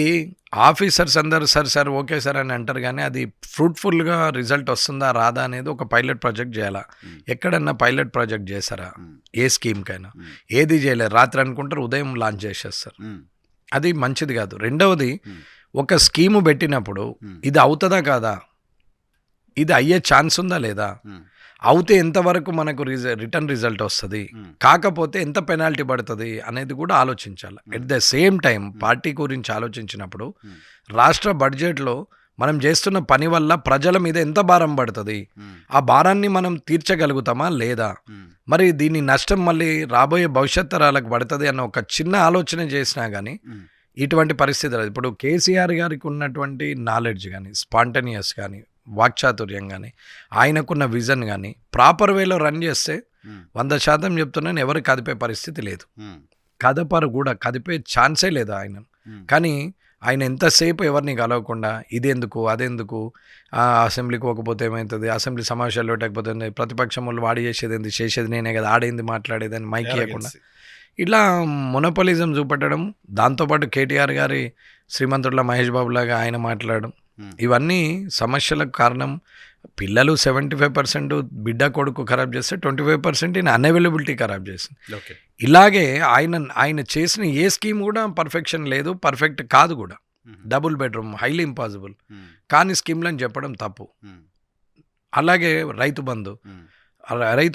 ఆఫీసర్స్ అందరు సార్ ఓకే సార్ అని అంటారు, కానీ అది ఫ్రూట్ఫుల్గా రిజల్ట్ వస్తుందా రాదా అనేది ఒక పైలట్ ప్రాజెక్ట్ చేయాలా. ఎక్కడన్నా పైలట్ ప్రాజెక్ట్ చేశారా? ఏ స్కీమ్కైనా ఏది చేయలేరు. రాత్రి అనుకుంటారు, ఉదయం లాంచ్ చేసేస్తారు. అది మంచిది కాదు. రెండవది, ఒక స్కీము పెట్టినప్పుడు ఇది అవుతుందా కాదా, ఇది అయ్యే ఛాన్స్ ఉందా లేదా, అవుతే ఎంతవరకు మనకు రిటర్న్ రిజల్ట్ వస్తుంది, కాకపోతే ఎంత పెనాల్టీ పడుతుంది అనేది కూడా ఆలోచించాలి. At the same time party గురించి ఆలోచించినప్పుడు రాష్ట్ర బడ్జెట్లో మనం చేస్తున్న పని వల్ల ప్రజల మీద ఎంత భారం పడుతుంది, ఆ భారాన్ని మనం తీర్చగలుగుతామా లేదా, మరి దీని నష్టం మళ్ళీ రాబోయే భవిష్యత్ తరాలకు పడుతుంది అన్న ఒక చిన్న ఆలోచన చేసినా కానీ ఇటువంటి పరిస్థితులు. ఇప్పుడు కేసీఆర్ గారికి ఉన్నటువంటి నాలెడ్జ్ కానీ, స్పాంటనియస్ కానీ, వాక్చాతుర్యం కానీ, ఆయనకున్న విజన్ కానీ ప్రాపర్ వేలో రన్ చేస్తే 100% చెప్తున్నాను, ఎవరు కదిపే పరిస్థితి లేదు. కదపరు కూడా, కదిపే ఛాన్సే లేదు ఆయన. కానీ ఆయన ఎంతసేపు ఎవరిని కలవకుండా ఇదెందుకు అదెందుకు, అసెంబ్లీకి పోకపోతే ఏమవుతుంది, అసెంబ్లీ సమావేశాలు పెట్టకపోతే ప్రతిపక్షం వాళ్ళు వాడి చేసేది చేసేది నేనే కదా, ఆడేంది మాట్లాడేదని మైక్ ఇవ్వకుండా ఇట్లా మొనోపలిజం చూపెట్టడం, దాంతోపాటు కేటీఆర్ గారి శ్రీమంతుడిలా మహేష్ బాబు లాగా ఆయన మాట్లాడడం, ఇవన్నీ సమస్యలకు కారణం. పిల్లలు 75% బిడ్డ కొడుకు ఖరాబ్ చేస్తే 25% ఈయన అన్అవైలబిలిటీ ఖరాబ్ చేసింది. ఇలాగే ఆయన చేసిన ఏ స్కీమ్ కూడా పర్ఫెక్షన్ లేదు, పర్ఫెక్ట్ కాదు కూడా. డబుల్ బెడ్రూమ్ హైలీ ఇంపాసిబుల్ కానీ స్కీమ్లని చెప్పడం తప్పు. అలాగే రైతు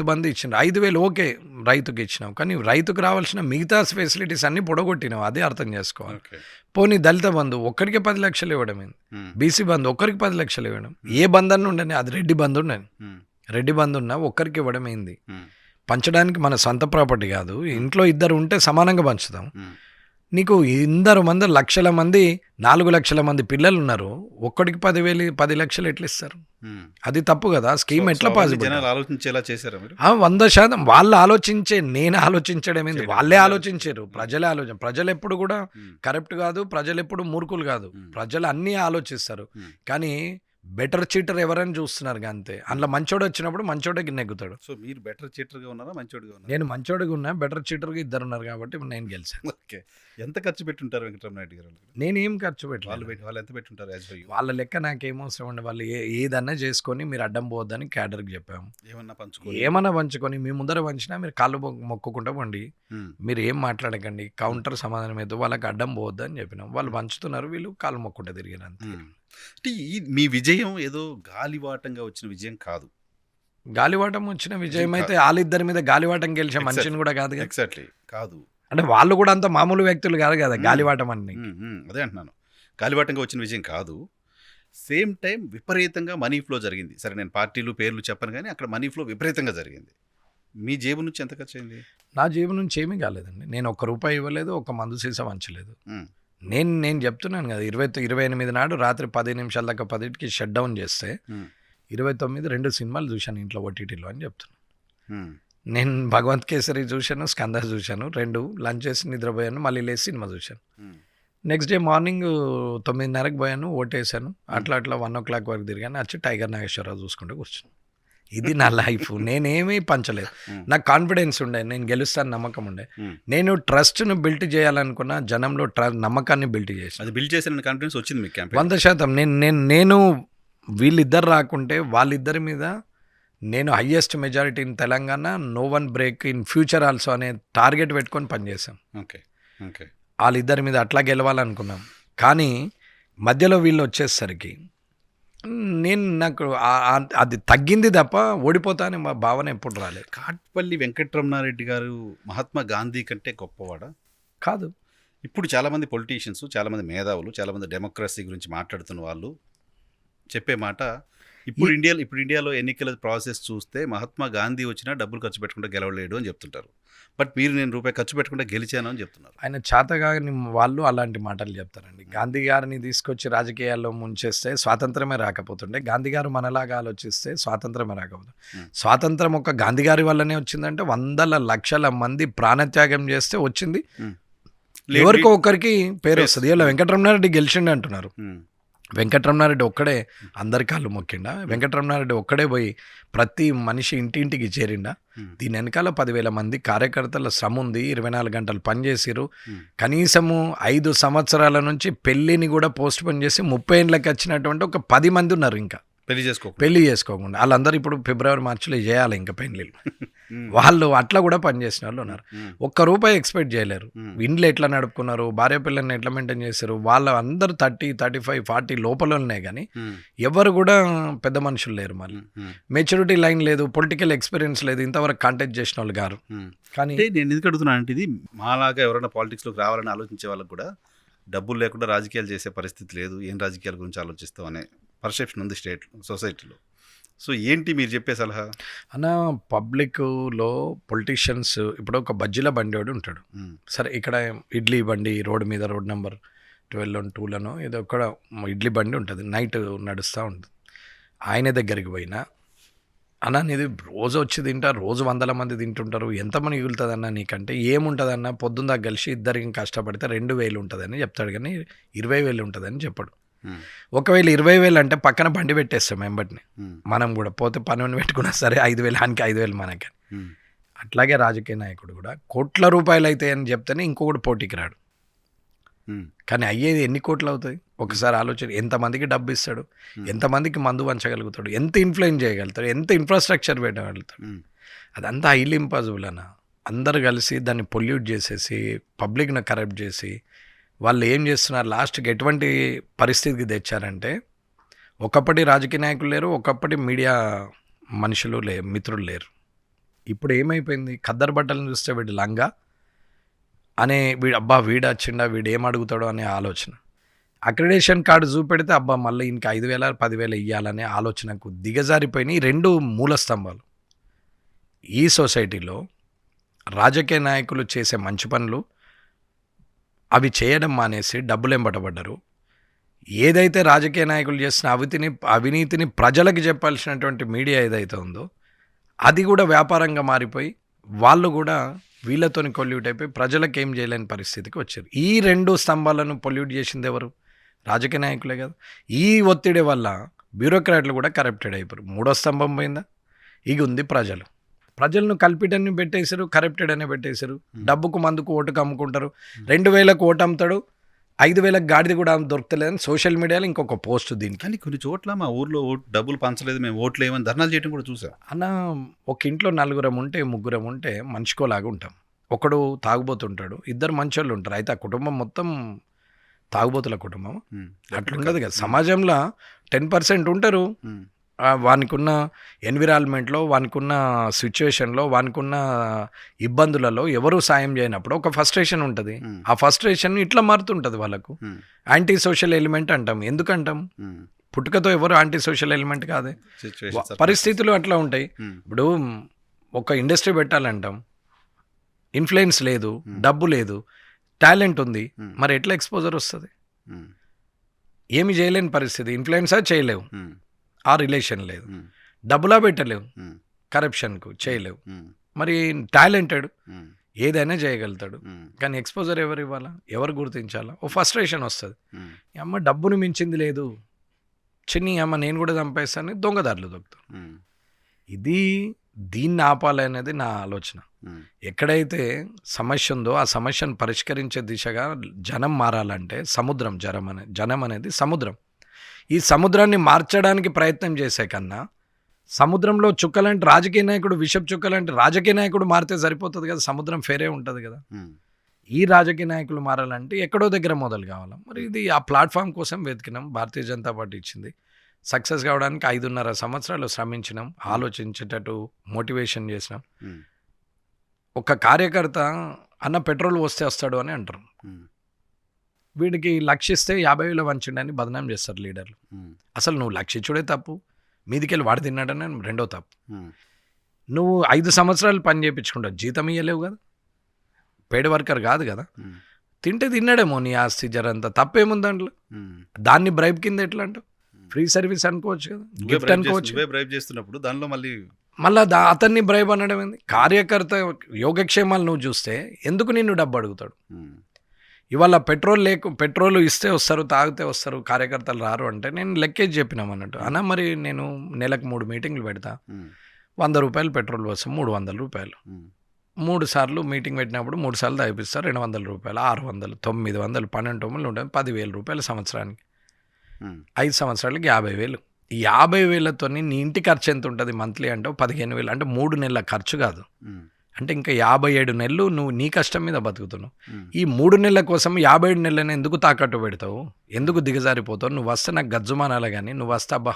బంధు ఇచ్చిండు 5,000 ఓకే రైతుకి ఇచ్చినావు, కానీ రైతుకు రావాల్సిన మిగతా ఫెసిలిటీస్ అన్నీ పొడగొట్టినావు, అదే అర్థం చేసుకోవాలి. పోనీ దళిత బంధు ఒక్కడికే 10 లక్షలు ఇవ్వడం, బీసీ బంధు ఒక్కరికి 10 లక్షలు ఇవ్వడం, ఏ బంధు అన్న ఉండని, అది రెడ్డి బంధు ఉండని, రెడ్డి బంధు ఉన్నా ఒక్కరికి ఇవ్వడం ఏంది? పంచడానికి మన సొంత ప్రాపర్టీ కాదు, ఇంట్లో ఇద్దరు ఉంటే సమానంగా పంచుతాం. నీకు 100 మంది 4 లక్షల మంది పిల్లలు ఉన్నారు, ఒక్కడికి 10 లక్షలు ఎట్లా ఇస్తారు? అది తప్పు కదా. స్కీమ్ ఎట్లా పాసిబుల్? 100% వాళ్ళు ఆలోచించే, నేను ఆలోచించడం ఏంది, వాళ్ళే ఆలోచించారు. ప్రజలు ఎప్పుడు కూడా కరెక్ట్ కాదు, ప్రజలు ఎప్పుడు మూర్ఖులు కాదు, ప్రజలు అన్నీ ఆలోచిస్తారు. కానీ బెటర్ చీటర్ ఎవరైనా చూస్తున్నారు అంతే. అందులో మంచోడు వచ్చినప్పుడు మంచోడికి నెగ్గుతాడు. సో మీరు బెటర్ చీటర్గా ఉన్నారా, మంచోడిగా ఉన్నారా? నేను మంచోడిగా ఉన్నా, బెటర్ చీటర్గా ఇద్దరు ఉన్నారు కాబట్టి నేను గెలిచాను. ఓకే. ఎంత ఖర్చు పెట్టుంటారు వెంకటరామనాయుడు గారు? నేనేం ఖర్చు పెట్టలేదు. వాళ్ళు ఎంత పెట్టుంటారు? వాళ్ళ లెక్క నాకేం అవసరం ఉండే, వాళ్ళు ఏదన్నా చేసుకొని మీరు అడ్డం పోవద్దని క్యాడర్కి చెప్పాము. ఏమన్నా పంచుకొని మీ ముందర పంచినా మీరు కాళ్ళు మొక్కుకుంటా పండి, మీరు ఏం మాట్లాడకండి, కౌంటర్ సమాధానం ఏదో, వాళ్ళకి అడ్డం పోవద్దని చెప్పినాం. వాళ్ళు పంచుతున్నారు, వీళ్ళు కాళ్ళు మొక్కుంటా తిరిగారు అంతే. అంటే మీ విజయం ఏదో గాలివాటంగా వచ్చిన విజయం కాదు. గాలివాటం వచ్చిన విజయం అయితే వాళ్ళిద్దరి మీద గాలివాటం గెలిచే మనిషిని కూడా కాదు. ఎగ్జాక్ట్లీ కాదు. అంటే వాళ్ళు కూడా అంత మామూలు వ్యక్తులు కాదు కదా గాలివాటం అని. అదే అంటున్నాను, గాలివాటంగా వచ్చిన విజయం కాదు. సేమ్ టైం విపరీతంగా మనీ ఫ్లో జరిగింది. సరే, నేను పార్టీలు పేర్లు చెప్పను, కానీ అక్కడ మనీ ఫ్లో విపరీతంగా జరిగింది. మీ జేబు నుంచి ఎంత ఖర్చు అయింది? నా జేబు నుంచి ఏమీ కాలేదండి. నేను ₹1 ఇవ్వలేదు, ఒక మందు సీసా వంచలేదు. నేను చెప్తున్నాను కదా, 28 నాడు రాత్రి 10 నిమిషాల దాకా 10కి షట్ డౌన్ చేస్తే 29 2 సినిమాలు చూశాను ఇంట్లో ఓటీటీలో అని చెప్తున్నాను. నేను భగవంత్ కేసరి చూశాను, స్కంద చూశాను, 2 లంచ్ చేసి నిద్రపోయాను, మళ్ళీ లేచి సినిమా చూశాను. నెక్స్ట్ డే మార్నింగ్ 9:30కి పోయాను, ఓటేసాను. అట్లా 1 o'clock వరకు తిరిగాను. వచ్చి టైగర్ నాగేశ్వరరావు చూసుకుంటూ కూర్చున్నాను. ఇది నా లైఫ్. నేనేమీ పంచలేదు. నాకు కాన్ఫిడెన్స్ ఉండే, నేను గెలుస్తాను నమ్మకం ఉండే. నేను ట్రస్ట్ను బిల్డ్ చేయాలనుకున్న, జనంలో నమ్మకాన్ని బిల్డ్ చేసాను. అది బిల్డ్ చేసిన కాన్ఫిడెన్స్ వచ్చింది మీకు? 100%. నేను వీళ్ళిద్దరు రాకుంటే వాళ్ళిద్దరి మీద నేను highest majority in Telangana, no one break in future also అనే టార్గెట్ పెట్టుకొని పనిచేసాం. వాళ్ళిద్దరి మీద అట్లా గెలవాలనుకున్నాం. కానీ మధ్యలో వీళ్ళు వచ్చేసరికి నాకు అది తగ్గింది తప్ప ఓడిపోతానే మా భావన ఎప్పుడు రాలేదు. కాట్పల్లి వెంకటరమణారెడ్డి గారు మహాత్మా గాంధీ కంటే గొప్పవాడా? కాదు. ఇప్పుడు చాలామంది పొలిటీషియన్స్, చాలామంది మేధావులు, చాలామంది డెమోక్రసీ గురించి మాట్లాడుతున్న వాళ్ళు చెప్పే మాట, ఇప్పుడు ఇండియాలో ఎన్నికల ప్రాసెస్ చూస్తే మహాత్మా గాంధీ వచ్చినా డబ్బులు ఖర్చు పెట్టకుండా గెలవలేడు అని చెప్తుంటారు. బట్ మీరు నేను రూపాయి ఖర్చు పెట్టకుండా గెలిచాను అని చెప్తున్నారు. ఆయన చేతగాని వాళ్ళు అలాంటి మాటలు చెప్తారండి. గాంధీ గారిని తీసుకొచ్చి రాజకీయాల్లో ముంచేస్తే స్వాతంత్రమే రాకపోతుండే, గాంధీ గారు మనలాగా ఆలోచిస్తే స్వాతంత్రమే రాకపోతుంది. స్వాతంత్రం ఒక గాంధీ గారి వల్లనే వచ్చిందంటే 100 లక్షల మంది ప్రాణత్యాగం చేస్తే వచ్చింది. ఎవరికో ఒకరికి పేరు వస్తుంది. ఇలా వెంకటరమణారెడ్డి గెలిచిండు అంటున్నారు. వెంకటరమణారెడ్డి ఒక్కడే అందరి కాళ్ళు మొక్కిండా? వెంకటరమణారెడ్డి ఒక్కడే పోయి ప్రతి మనిషి ఇంటింటికి చేరిండా? దీని వెనకాల 10,000 మంది కార్యకర్తల శ్రమ ఉంది. 24 గంటలు పనిచేసిరు. కనీసము 5 సంవత్సరాల నుంచి పెళ్ళిని కూడా పోస్ట్ పోన్ చేసి 30 ఏళ్ళకి వచ్చినటువంటి ఒక 10 మంది ఉన్నారు ఇంకా పెళ్లి చేసుకోకుండా. వాళ్ళందరూ ఇప్పుడు ఫిబ్రవరి మార్చిలో చేయాలి ఇంకా పెళ్ళిళ్ళు. వాళ్ళు అట్లా కూడా పనిచేసిన వాళ్ళు ఉన్నారు. ఒక్క రూపాయి ఎక్స్పెక్ట్ చేయలేరు. ఇండ్లు ఎట్లా నడుపుకున్నారు, భార్య పిల్లల్ని ఎట్లా మెయింటైన్ చేశారు, వాళ్ళ అందరూ 30, 35, 40 లోపల ఉన్నాయి. కానీ ఎవరు కూడా పెద్ద మనుషులు లేరు. మళ్ళీ మెచ్యూరిటీ లైన్ లేదు, పొలిటికల్ ఎక్స్పీరియన్స్ లేదు, ఇంతవరకు కాంటాక్ట్ చేసిన వాళ్ళు గారు. కానీ నేను ఎందుకు అడుగుతున్నాను అంటే, ఇది మాలాగా ఎవరైనా పాలిటిక్స్లోకి రావాలని ఆలోచించే వాళ్ళకి కూడా డబ్బులు లేకుండా రాజకీయాలు చేసే పరిస్థితి లేదు. ఏం రాజకీయాల గురించి ఆలోచిస్తాం అనే పర్సెప్షన్ ఉంది సొసైటీలో. సో ఏంటి మీరు చెప్పే సలహా? అన్న, పబ్లిక్లో పొలిటీషియన్స్ ఇప్పుడు ఒక బజ్జీల బండి వాడు ఉంటాడు. సరే, ఇక్కడ ఇడ్లీ బండి రోడ్ మీద రోడ్ నెంబర్ 12 2లను ఏదో ఒక ఇడ్లీ బండి ఉంటుంది, నైట్ నడుస్తూ ఉంటుంది. ఆయన దగ్గరికి పోయినా, అన్న నీది రోజు వచ్చి తింటారు, రోజు 100 మంది తింటుంటారు, ఎంతమంది మిగులుతుంది అన్న నీకంటే? ఏముంటుందన్న, పొద్దున్న కలిసి ఇద్దరికి కష్టపడితే 2,000 ఉంటుందని చెప్తాడు, కానీ 20,000 ఉంటుందని చెప్పడు. ఒకవేళ 20,000 అంటే పక్కన బండి పెట్టేస్తాం వెంబటిని. మనం కూడా పోతే పని పెట్టుకున్నా సరే 5,000 ఆయనకి 5,000 మనకి. అట్లాగే రాజకీయ నాయకుడు కూడా కోట్ల రూపాయలు అవుతాయి అని చెప్తేనే ఇంకొకటి పోటీకి రాడు. కానీ అయ్యేది ఎన్ని కోట్లు అవుతాయి ఒకసారి ఆలోచన. ఎంతమందికి డబ్బు ఇస్తాడు, ఎంతమందికి మందు పంచగలుగుతాడు, ఎంత ఇన్ఫ్లుయెన్స్ చేయగలుగుతాడు, ఎంత ఇన్ఫ్రాస్ట్రక్చర్ పెట్టగలుగుతాడు, అదంతా హైలీ ఇంపాసిబుల్ అన్న. అందరు కలిసి దాన్ని పొల్యూట్ చేసేసి పబ్లిక్ను కరప్ట్ చేసి వాళ్ళు ఏం చేస్తున్నారు, లాస్ట్కి ఎటువంటి పరిస్థితికి తెచ్చారంటే, ఒకప్పటి రాజకీయ నాయకులు లేరు, ఒకప్పటి మీడియా మనుషులు మిత్రులు లేరు. ఇప్పుడు ఏమైపోయింది, ఖద్దరు బట్టలను చూస్తే వీడు లంగా అనే, వీడు వచ్చిండా, వీడు ఏం అడుగుతాడో అనే ఆలోచన. అక్రిడేషన్ కార్డు చూపెడితే మళ్ళీ ఇంక 5,000 10,000 ఇవ్వాలనే ఆలోచనకు దిగజారిపోయినాయి 2 మూల స్తంభాలు. ఈ సొసైటీలో రాజకీయ నాయకులు చేసే మంచి పనులు అవి చేయడం మానేసి డబ్బులు ఎంబటపడ్డారు. ఏదైతే రాజకీయ నాయకులు చేసిన అవినీతిని ప్రజలకు చెప్పాల్సినటువంటి మీడియా ఏదైతే ఉందో అది కూడా వ్యాపారంగా మారిపోయి వాళ్ళు కూడా వీళ్ళతోని కొల్యూట్ అయిపోయి ప్రజలకు ఏం చేయలేని పరిస్థితికి వచ్చారు. ఈ 2 స్తంభాలను పొల్యూట్ చేసింది ఎవరు? రాజకీయ నాయకులే కదా. ఈ ఒత్తిడి వల్ల బ్యూరోక్రాట్లు కూడా కరప్టెడ్ అయిపోయారు. 3వ స్తంభం పోయిందా? ఇక ఉంది ప్రజలను కల్పిటన్ని పెట్టేశారు, కరప్టెడ్ అనే పెట్టేశారు. డబ్బుకు మందుకు ఓటుకు అమ్ముకుంటారు. 2,000కు ఓటు అమ్ముతాడు, 5,000కి గాడిది కూడా దొరకలేదని సోషల్ మీడియాలో ఇంకొక పోస్ట్ దీనికి. కానీ కొన్ని చోట్ల మా ఊర్లో డబ్బులు పంచలేదు, మేము ఓట్లు ఏమని ధర్నాలు చేయడం కూడా చూసాం అన్న. ఒక ఇంట్లో 4 ఉంటే 3 ఉంటే మనిషికోలాగా ఉంటాం. ఒకడు తాగుబోతుంటాడు, 2 మంచోళ్ళు ఉంటారు. అయితే ఆ కుటుంబం మొత్తం తాగుబోతుల కుటుంబం అట్లుండదు కదా. సమాజంలో 10% ఉంటారు. వానికున్న ఎన్విరాన్మెంట్లో, వానికున్న సిచ్యువేషన్లో, వానికున్న ఇబ్బందులలో ఎవరు సాయం చేయనప్పుడు ఒక ఫ్రస్ట్రేషన్ ఉంటుంది. ఆ ఫ్రస్ట్రేషన్ ఇట్లా మారుతుంటుంది వాళ్ళకు. యాంటీ సోషల్ ఎలిమెంట్ అంటాం. ఎందుకంటాం? పుట్టుకతో ఎవరు యాంటీ సోషల్ ఎలిమెంట్ కాదే, పరిస్థితులు అట్లా ఉంటాయి. ఇప్పుడు ఒక ఇండస్ట్రీ పెట్టాలంటాం, ఇన్ఫ్లుయెన్స్ లేదు, డబ్బు లేదు, టాలెంట్ ఉంది, మరి ఎట్లా ఎక్స్పోజర్ వస్తుంది? ఏమి చేయలేని పరిస్థితి. ఇన్ఫ్లుయెన్సా చేయలేవు, ఆ రిలేషన్ లేదు, డబ్బులా పెట్టలేవు, కరప్షన్కు చేయలేవు. మరి టాలెంటెడ్ ఏదైనా చేయగలుగుతాడు, కానీ ఎక్స్పోజర్ ఎవరు ఇవ్వాలా, ఎవరు గుర్తించాలా? ఓ ఫ్రస్ట్రేషన్ వస్తుంది. అమ్మ డబ్బును మించింది లేదు, నేను కూడా చంపేస్తాను, దొంగదారులు దొక్కుతాను. దీన్ని ఆపాలనేది నా ఆలోచన. ఎక్కడైతే సమస్య ఉందో ఆ సమస్యను పరిష్కరించే దిశగా జనం మారాలంటే జనం అనేది సముద్రం. ఈ సముద్రాన్ని మార్చడానికి ప్రయత్నం చేసే కన్నా సముద్రంలో చుక్కలంటే రాజకీయ నాయకుడు, విషపు చుక్కలంటే రాజకీయ నాయకుడు మారితే సరిపోతుంది కదా, సముద్రం ఫేరే ఉంటుంది కదా. ఈ రాజకీయ నాయకులు మారాలంటే ఎక్కడో దగ్గర మొదలు కావాలి. మరి ఇది ఆ ప్లాట్ఫామ్ కోసం వెతికినాం, భారతీయ జనతా పార్టీ ఇచ్చింది. సక్సెస్ కావడానికి 5.5 సంవత్సరాలు శ్రమించినాం, ఆలోచించేటట్టు మోటివేషన్ చేసినాం. ఒక కార్యకర్త అన్న పెట్రోల్ వస్తాడు అని అంటారు, వీడికి లక్షిస్తే 50,000 వంచిండని బదనాం చేస్తారు లీడర్లు. అసలు నువ్వు లక్షించుడే తప్పు, మీదికెళ్ళి వాడు తిన్నాడని 2వ తప్పు. నువ్వు 5 సంవత్సరాలు పని చేయించుకుంటావు, జీతం ఇయ్యలేవు కదా, పేడ్ వర్కర్ కాదు కదా, తింటే తిన్నాడేమో నీ ఆస్తి జరంతా, తప్పేముంది దాంట్లో? దాన్ని బ్రైబ్ కింద ఎట్లా అంటావు? ఫ్రీ సర్వీస్ అనుకోవచ్చు కదా, గిఫ్ట్ అనుకోవచ్చు. బ్రైబ్ చేస్తున్నప్పుడు దానిలో మళ్ళీ అతన్ని బ్రైబ్ అనడం ఏంది? కార్యకర్త యోగక్షేమాలు నువ్వు చూస్తే ఎందుకు నిన్ను డబ్బు అడుగుతాడు? ఇవాళ పెట్రోల్ ఇస్తే వస్తారు, తాగితే వస్తారు, కార్యకర్తలు రారు అంటే నేను లెక్కేసి చెప్పినాం అన్నట్టు. అన్న మరి నేను నెలకు 3 మీటింగ్లు పెడతా, ₹100 పెట్రోల్ వస్తాం, ₹300. 3 సార్లు మీటింగ్ పెట్టినప్పుడు 3 సార్లు తాగిపిస్తారు, ₹200, 600, 900, 12 టోములు ఉంటుంది, ₹10,000 సంవత్సరానికి. 5 సంవత్సరాలకి 50,000. ఈ 50,000తో నీ ఇంటి ఖర్చు ఎంత ఉంటుంది మంత్లీ అంటే 15,000, అంటే 3 నెలల ఖర్చు కాదు. అంటే ఇంకా 57 నెలలు నువ్వు నీ కష్టం మీద బతుకుతున్నావు. ఈ 3 నెలల కోసం 57 నెలలను ఎందుకు తాకట్టు పెడతావు, ఎందుకు దిగజారిపోతావు? నువ్వు వస్తే నాకు గజ్జుమానాలి, కానీ నువ్వు వస్తే అబ్బా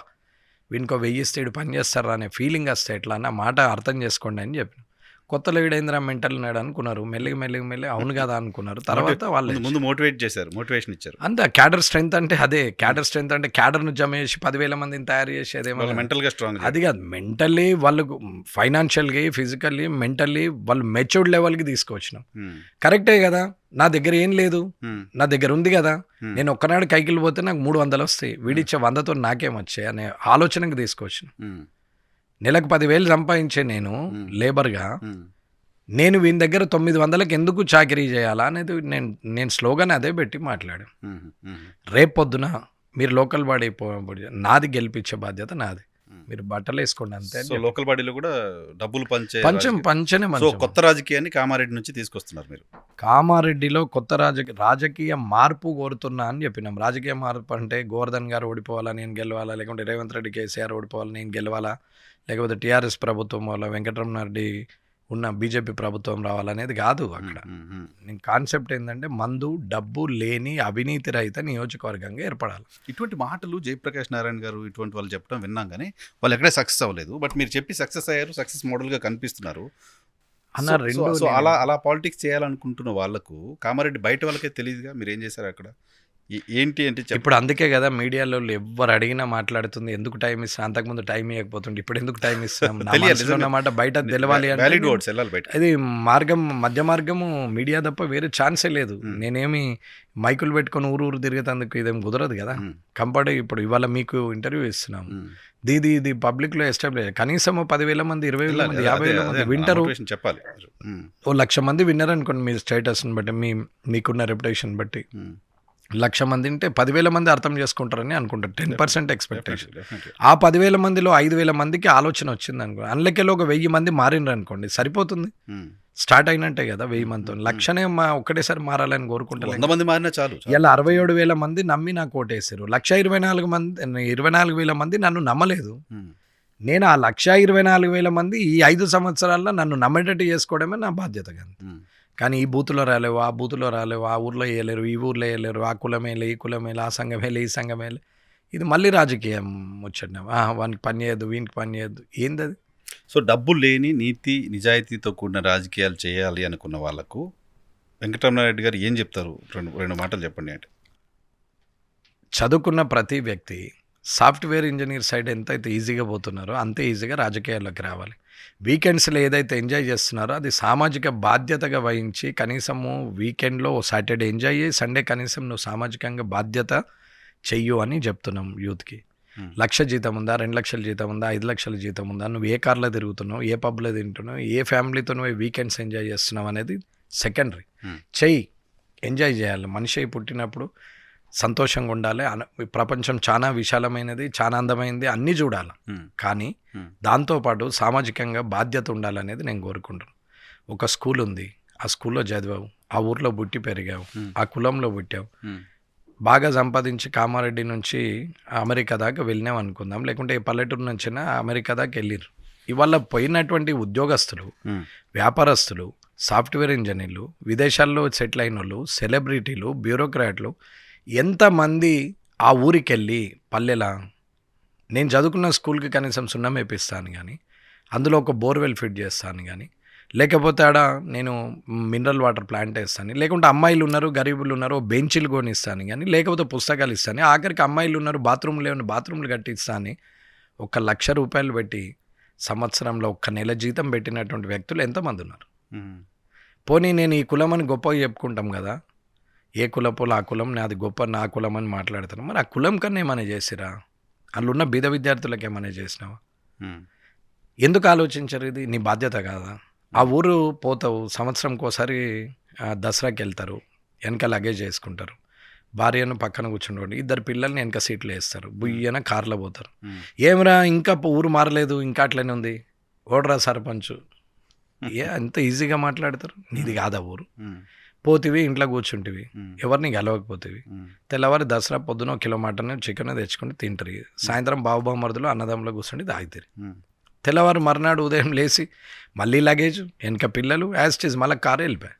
వీనికో 1000 ఇస్తే ఈడు పని చేస్తారా అనే ఫీలింగ్ వస్తే ఎట్లా అన్న మాట అర్థం చేసుకోండి అని చెప్పిన. కొత్తలో వీడేంద్రా మెంటల్ ఉన్నాడు అనుకున్నారు, మెల్లిగా అవును కదా అనుకున్నారు. తర్వాత వాళ్ళు ముందు మోటివేట్ చేశారు, మోటివేషన్ ఇచ్చారు. అంతే. క్యాడర్ స్ట్రెంత్ అంటే అదే. క్యాడర్ స్ట్రెంత్ అంటే క్యాడర్ను జమ చేసి 10,000 మందిని తయారు చేసేదేమో మెంటల్గా స్ట్రాంగ్. అది కాదు, మెంటల్లీ వాళ్ళకు ఫైనాన్షియల్గా, ఫిజికల్లీ, మెంటల్లీ వాళ్ళు మెచ్యూర్డ్ లెవెల్కి తీసుకొచ్చినాం. కరెక్టే కదా, నా దగ్గర ఏం లేదు, నా దగ్గర ఉంది కదా, నేను ఒక్కనాడు కైకిలు పోతే నాకు 300 వస్తాయి, వీడిచ్చే 100తో నాకేం వచ్చాయి అనే ఆలోచనకు తీసుకొచ్చిన. నెలకు 10,000 సంపాదించే నేను లేబర్గా నేను వీని దగ్గర 900కి ఎందుకు చాకరీ చేయాలా అనేది నేను స్లోగానే అదే పెట్టి మాట్లాడాను. రేపు పొద్దున మీరు లోకల్ బాడీ నాది గెలిపించే బాధ్యత నాది. మీరు బట్టలు వేసుకోండి అంతే. లోకల్ బాడీలో కూడా డబ్బులు పంచనే కొత్త రాజకీయాన్ని కామారెడ్డి నుంచి తీసుకొస్తున్నారు మీరు. కామారెడ్డిలో కొత్త రాజకీయ మార్పు కోరుతున్నా అని చెప్పినాం. రాజకీయ మార్పు అంటే గోవర్ధన్ గారు ఓడిపోవాలా నేను గెలవాలా, లేకుంటే రేవంత్ రెడ్డి కేసీఆర్ ఓడిపోవాలా నేను గెలవాలా, లేకపోతే టీఆర్ఎస్ ప్రభుత్వం వల్ల వెంకటరమణారెడ్డి ఉన్న బీజేపీ ప్రభుత్వం రావాలనేది కాదు. అక్కడ నేను కాన్సెప్ట్ ఏంటంటే మందు డబ్బు లేని అవినీతి రహిత నియోజకవర్గంగా ఏర్పడాలి. ఇటువంటి మాటలు జయప్రకాష్ నారాయణ గారు ఇటువంటి వాళ్ళు చెప్పడం విన్నాం, కానీ వాళ్ళు ఎక్కడే సక్సెస్ అవ్వలేదు. బట్ మీరు చెప్పి సక్సెస్ అయ్యారు, సక్సెస్ మోడల్గా కనిపిస్తున్నారు అన్న. అలా పాలిటిక్స్ చేయాలనుకుంటున్న వాళ్ళకు కామారెడ్డి బయట వాళ్ళకే తెలియదుగా మీరు ఏం చేశారు అక్కడ ఏంటి అంటే. ఇప్పుడు అందుకే కదా మీడియాలో ఎవరు అడిగినా మాట్లాడుతుంది, ఎందుకు టైం ఇస్తాం, అంతకుముందు టైం ఇవ్వకపోతుంది, ఇప్పుడు ఎందుకు టైం ఇస్తాం అన్నమాట బయట తెలవాలి అంటే. అది మధ్య మార్గము మీడియా తప్ప వేరే ఛాన్సే లేదు. నేనేమి మైకులు పెట్టుకొని ఊరు తిరిగేందుకు ఇదేం కుదరదు కదా. కంపల్సరీ ఇప్పుడు ఇవాళ మీకు ఇంటర్వ్యూ ఇస్తున్నాం, ఇది పబ్లిక్ లో ఎస్టాబ్లిష్ కనీసం 10,000 మంది, 20,000 మంది, 50,000 మంది వింటారు. చెప్పాలి, 1,00,000 మంది విన్నర్ అనుకోండి, మీ స్టేటస్ని బట్టి, మీకున్న రెప్యుటేషన్ బట్టి. 1,00,000 మంది అంటే 10,000 మంది అర్థం చేసుకుంటారని అనుకుంటారు. 10% ఎక్స్పెక్టేషన్. ఆ 10,000 మందిలో 5,000 మందికి ఆలోచన వచ్చింది అనుకో, అందులోకెళ్ళి ఒక 1,000 మంది మారినరు అనుకోండి, సరిపోతుంది, స్టార్ట్ అయినట్టే కదా. 1,000 మందితో 1,00,000 ఒక్కటేసారి మారాలని కోరుకుంటారు. 100 మంది మారినా చాలు. ఇలా 67,000 మంది నమ్మి నాకు ఓటేసారు. 1,24,000 మంది నన్ను నమ్మలేదు. నేను ఆ 1,24,000 మంది ఈ 5 సంవత్సరాల్లో నన్ను నమ్మేటట్టు చేసుకోవడమే నా బాధ్యత. కానీ ఈ బూతులో రాలేవు, ఆ బూతులో రాలేవు, ఆ ఊర్లో వేయలేరు, ఈ ఊర్లో వేయలేరు, ఆ కులమేలే, ఈ కులమేలే, ఆ సంఘమేలే, ఈ సంఘమేలే, ఇది మళ్ళీ రాజకీయం ముచ్చట. వానికి పని చేయొద్దు, వీనికి పని చేయొద్దు, ఏంది అది? సో డబ్బు లేని నీతి నిజాయితీతో కూడిన రాజకీయాలు చేయాలి అనుకున్న వాళ్ళకు వెంకటరమణారెడ్డి గారు ఏం చెప్తారు? రెండు మాటలు చెప్పండి. అంటే చదువుకున్న ప్రతి వ్యక్తి సాఫ్ట్వేర్ ఇంజనీర్ సైడ్ ఎంత అయితే ఈజీగా పోతున్నారో అంతే ఈజీగా రాజకీయాల్లోకి రావాలి. వీకెండ్స్లో ఏదైతే ఎంజాయ్ చేస్తున్నారో అది సామాజిక బాధ్యతగా వహించి, కనీసము వీకెండ్లో సాటర్డే ఎంజాయ్ చేయి, సండే కనీసం నువ్వు సామాజికంగా బాధ్యత చెయ్యు అని చెప్తున్నాం యూత్కి. 1,00,000 జీతం ఉందా, 2 లక్షల జీతం ఉందా, 5 లక్షల జీతం ఉందా, నువ్వు ఏ కార్లో తిరుగుతున్నావు, ఏ పబ్లో తింటున్నావు, ఏ ఫ్యామిలీతో నువ్వు వీకెండ్స్ ఎంజాయ్ చేస్తున్నావు అనేది సెకండరీ. చెయ్యి, ఎంజాయ్ చేయాలి. మనిషి పుట్టినప్పుడు సంతోషంగా ఉండాలి. ప్రపంచం చాలా విశాలమైనది, చాలా అందమైనది, అన్నీ చూడాలి. కానీ దాంతోపాటు సామాజికంగా బాధ్యత ఉండాలనేది నేను కోరుకుంటాను. ఒక స్కూల్ ఉంది, ఆ స్కూల్లో చదివావు, ఆ ఊర్లో పుట్టి పెరిగావు, ఆ కులంలో పుట్టావు, బాగా సంపాదించి కామారెడ్డి నుంచి అమెరికా దాకా వెళ్ళినాం అనుకుందాం, లేకుంటే పల్లెటూరు నుంచైనా అమెరికా దాకా వెళ్ళిరు. ఇవాళ పోయినటువంటి ఉద్యోగస్తులు, వ్యాపారస్తులు, సాఫ్ట్వేర్ ఇంజనీర్లు, విదేశాల్లో సెటిల్ అయిన వాళ్ళు, సెలబ్రిటీలు, బ్యూరోక్రాట్లు ఎంతమంది ఆ ఊరికి వెళ్ళి పల్లెలా నేను చదువుకున్న స్కూల్కి కనీసం సున్నం వేపిస్తాను కానీ, అందులో ఒక బోర్వెల్ ఫిట్ చేస్తాను కానీ, లేకపోతే ఆడ నేను మినరల్ వాటర్ ప్లాంట్ వేస్తాను, లేకుంటే అమ్మాయిలు ఉన్నారు, గరీబులు ఉన్నారు, బెంచీలు కొనిస్తాను కానీ, లేకపోతే పుస్తకాలు ఇస్తాను, ఆఖరికి అమ్మాయిలు ఉన్నారు, బాత్రూమ్లు కట్టిస్తాను. 1,00,000 రూపాయలు పెట్టి సంవత్సరంలో 1 నెల జీతం పెట్టినటువంటి వ్యక్తులు ఎంతమంది ఉన్నారు? పోనీ నేను ఈ కులం అని గొప్పగా చెప్పుకుంటాం కదా, ఏ కులపోలు ఆ కులం, నాది గొప్ప, నా కులం అని మాట్లాడతాను. మరి ఆ కులం కన్నా ఏమైనా చేసిరా? అందులో ఉన్న బీద విద్యార్థులకు ఏమైనా చేసినావా? ఎందుకు ఆలోచించరు? ఇది నీ బాధ్యత కాదా? ఆ ఊరు పోతావు, సంవత్సరంకోసారి దసరాకి వెళ్తారు, వెనక లగేజ్ వేసుకుంటారు, భార్యను పక్కన కూర్చుంటారు, ఇద్దరు పిల్లల్ని వెనక సీట్లు వేస్తారు, బుయ్యన కార్లో పోతారు. ఏమరా ఇంకా ఊరు మారలేదు, ఇంకా అట్లనే ఉంది, ఓడరా సర్పంచ్, అంత ఈజీగా మాట్లాడతారు. నీది కాదా ఊరు, పోతివి ఇంట్లో కూర్చుంటివి, ఎవరిని గెలవకపోతేవి, తెల్లవారి దసరా పొద్దున 1 కిలో మటన్ చికెన్ తెచ్చుకొని తింటారు, సాయంత్రం బాబుబామరుదులు అన్నదమ్ములో కూర్చుండి తాగుతారు. తెల్లవారు మర్నాడు ఉదయం లేచి మళ్ళీ లగేజ్ వెనక పిల్లలు యాజ్ ఇట్ ఈజ్ మళ్ళీ కారు వెళ్ళిపోయా.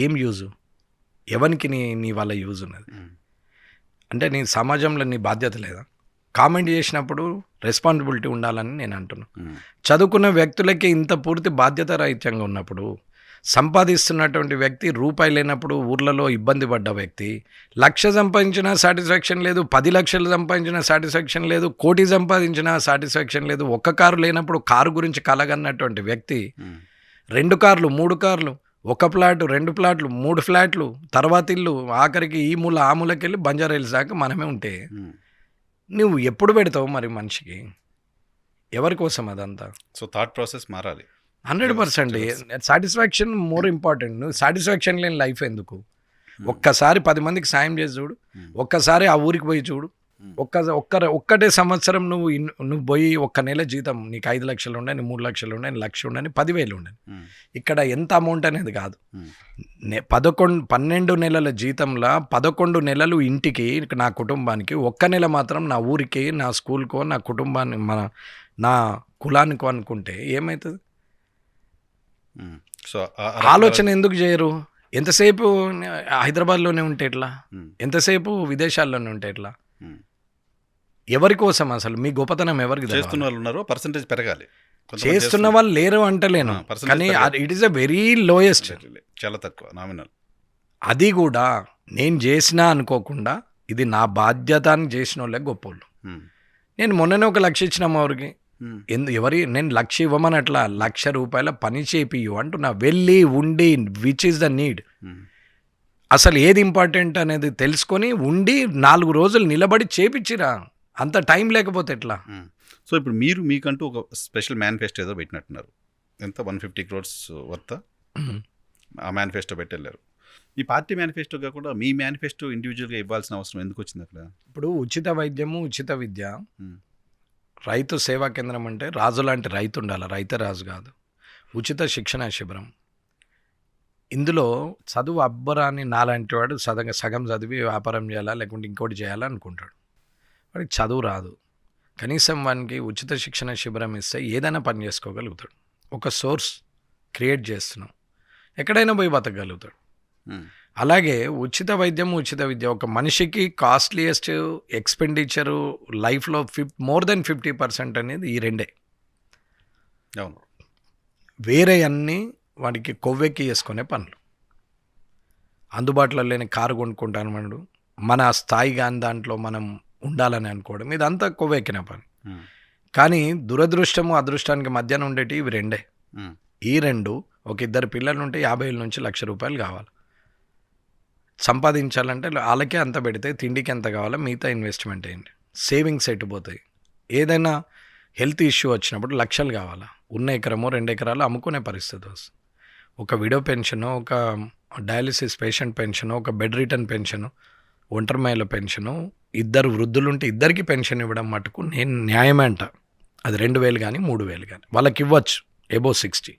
ఏం యూజు, ఎవరికి నీ వల్ల యూజ్ ఉన్నది? అంటే నీ సమాజంలో నీ బాధ్యత లేదా? కామెంట్ చేసినప్పుడు రెస్పాన్సిబిలిటీ ఉండాలని నేను అంటున్నాను. చదువుకున్న వ్యక్తులకి ఇంత పూర్తి బాధ్యత రహితంగా ఉన్నప్పుడు, సంపాదిస్తున్నటువంటి వ్యక్తి రూపాయి లేనప్పుడు ఊర్లలో ఇబ్బంది పడ్డ వ్యక్తి, 1,00,000 సంపాదించినా సాటిస్ఫాక్షన్ లేదు, 10 లక్షలు సంపాదించినా సాటిస్ఫాక్షన్ లేదు, 1 కోటి సంపాదించినా సాటిస్ఫాక్షన్ లేదు, ఒక్క కారు లేనప్పుడు కారు గురించి కలగన్నటువంటి వ్యక్తి 2 కార్లు 3 కార్లు, 1 ప్లాట్ 2 ప్లాట్లు 3 ఫ్లాట్లు, తర్వాత ఇల్లు, ఆఖరికి ఈ మూల ఆ మూలకెళ్ళి బంజారా హిల్స్ దాకా మనమే ఉంటే నువ్వు ఎప్పుడు పెడతావు మరి మనిషికి? ఎవరి కోసం అదంతా? సో థాట్ ప్రాసెస్ మారాలి. 100%. Satisfaction more important. నువ్వు సాటిస్ఫాక్షన్ లేని లైఫ్ ఎందుకు? ఒక్కసారి 10 మందికి సాయం చేసి చూడు, ఒక్కసారి ఆ ఊరికి పోయి చూడు, ఒక్కటే సంవత్సరం నువ్వు పోయి 1 నెల జీతం నీకు 5 లక్షలు ఉండని, 3 లక్షలు ఉండని, 1,00,000 ఉండని, 10,000 ఉండని. ఇక్కడ ఎంత అమౌంట్ అనేది కాదు, 12 నెలల జీతంలో 11 నెలలు ఇంటికి, నా కుటుంబానికి, 1 నెల మాత్రం నా ఊరికి, నా స్కూల్కో, నా కుటుంబాన్ని, నా కులానికో అనుకుంటే ఏమవుతుంది? సో ఆలోచన ఎందుకు చేయరు? ఎంతసేపు హైదరాబాద్లోనే ఉంటే ఎట్లా, ఎంతసేపు విదేశాల్లోనే ఉంటే ఎట్లా? ఎవరి కోసం అసలు మీ గొప్పతనం ఎవరికి? చేస్తున్న వాళ్ళు ఉన్నారు, పర్సంటేజ్ పెరగాలి. చేస్తున్న వాళ్ళు లేరు అంటలేను, కానీ it is a very lowest, చాలా తక్కువ నామినల్. అది కూడా నేను చేసినా అనుకోకుండా ఇది నా బాధ్యత అని చేసిన వాళ్ళే గొప్పోళ్ళు. నేను మొన్ననే 1 లక్ష ఇచ్చిన మా ఊరికి, నేను 1,00,000 ఇవ్వమని అట్లా 1,00,000 రూపాయల పని చేపియు అంటున్నా, వెళ్ళి ఉండి విచ్ ఈస్ ద నీడ్, అసలు ఏది ఇంపార్టెంట్ అనేది తెలుసుకొని ఉండి 4 రోజులు నిలబడి చేపిచ్చిరా. అంత టైం లేకపోతే ఎట్లా? సో ఇప్పుడు మీకంటూ ఒక స్పెషల్ మేనిఫెస్టో ఏదో పెట్టినట్టున్నారు, ఎంత 150 crores వర్త్ ఆ మేనిఫెస్టో పెట్టెళ్ళారు. ఈ పార్టీ మేనిఫెస్టో కాకుండా మీ మేనిఫెస్టో ఇండివిజువల్గా ఇవ్వాల్సిన అవసరం ఎందుకు వచ్చింది అక్కడ? ఇప్పుడు ఉచిత వైద్యము, ఉచిత విద్య, రైతు సేవా కేంద్రం అంటే రాజు లాంటి రైతు ఉండాలి, రైతే రాజు కాదు. ఉచిత శిక్షణ శిబిరం, ఇందులో చదువు అబ్బరాని నాలాంటి వాడు సగం చదివి వ్యాపారం చేయాలా లేకుంటే ఇంకోటి చేయాలా అనుకుంటాడు, వాడికి చదువు రాదు. కనీసం వానికి ఉచిత శిక్షణ శిబిరం ఇస్తే ఏదైనా పని చేసుకోగలుగుతాడు. ఒక సోర్స్ క్రియేట్ చేస్తున్నాం, ఎక్కడైనా పోయి బతకగలుగుతాడు. అలాగే ఉచిత వైద్యం, ఉచిత విద్య, ఒక మనిషికి కాస్ట్లీయెస్ట్ ఎక్స్పెండిచరు లైఫ్లో మోర్ దెన్ 50% అనేది ఈ రెండే. అవును, వేరే అన్నీ వాడికి కొవ్వెక్కి చేసుకునే పనులు. అందుబాటులో లేని కారు కొనుక్కుంటాను మనడు, మన స్థాయి కానీ దాంట్లో మనం ఉండాలని అనుకోవడం, ఇదంతా కొవ్వెక్కిన పని. కానీ దురదృష్టము అదృష్టానికి మధ్యాహ్నం ఉండేటి ఇవి రెండే. ఈ రెండు, ఒక 2 పిల్లలు ఉంటే 50,000 నుంచి 1,00,000 రూపాయలు కావాలి. సంపాదించాలంటే వాళ్ళకే అంత పెడితే తిండికి ఎంత కావాలో మిగతా ఇన్వెస్ట్మెంట్ అయ్యింది, సేవింగ్స్ ఎట్టుపోతాయి. ఏదైనా హెల్త్ ఇష్యూ వచ్చినప్పుడు లక్షలు కావాలా, ఉన్న 1 ఎకరమో 2 ఎకరాలు అమ్ముకునే పరిస్థితి వస్తుంది. ఒక విడో పెన్షను, ఒక డయాలిసిస్ పేషెంట్ పెన్షను, ఒక బెడ్ రిటర్న్ పెన్షను, ఒంటరి మహిళ పెన్షను, 2 వృద్ధులుంటే 2కి పెన్షన్ ఇవ్వడం మటుకు నేను న్యాయమే అంట. అది 2,000 కానీ 3,000 కానీ వాళ్ళకి ఇవ్వచ్చు ఎబో 60.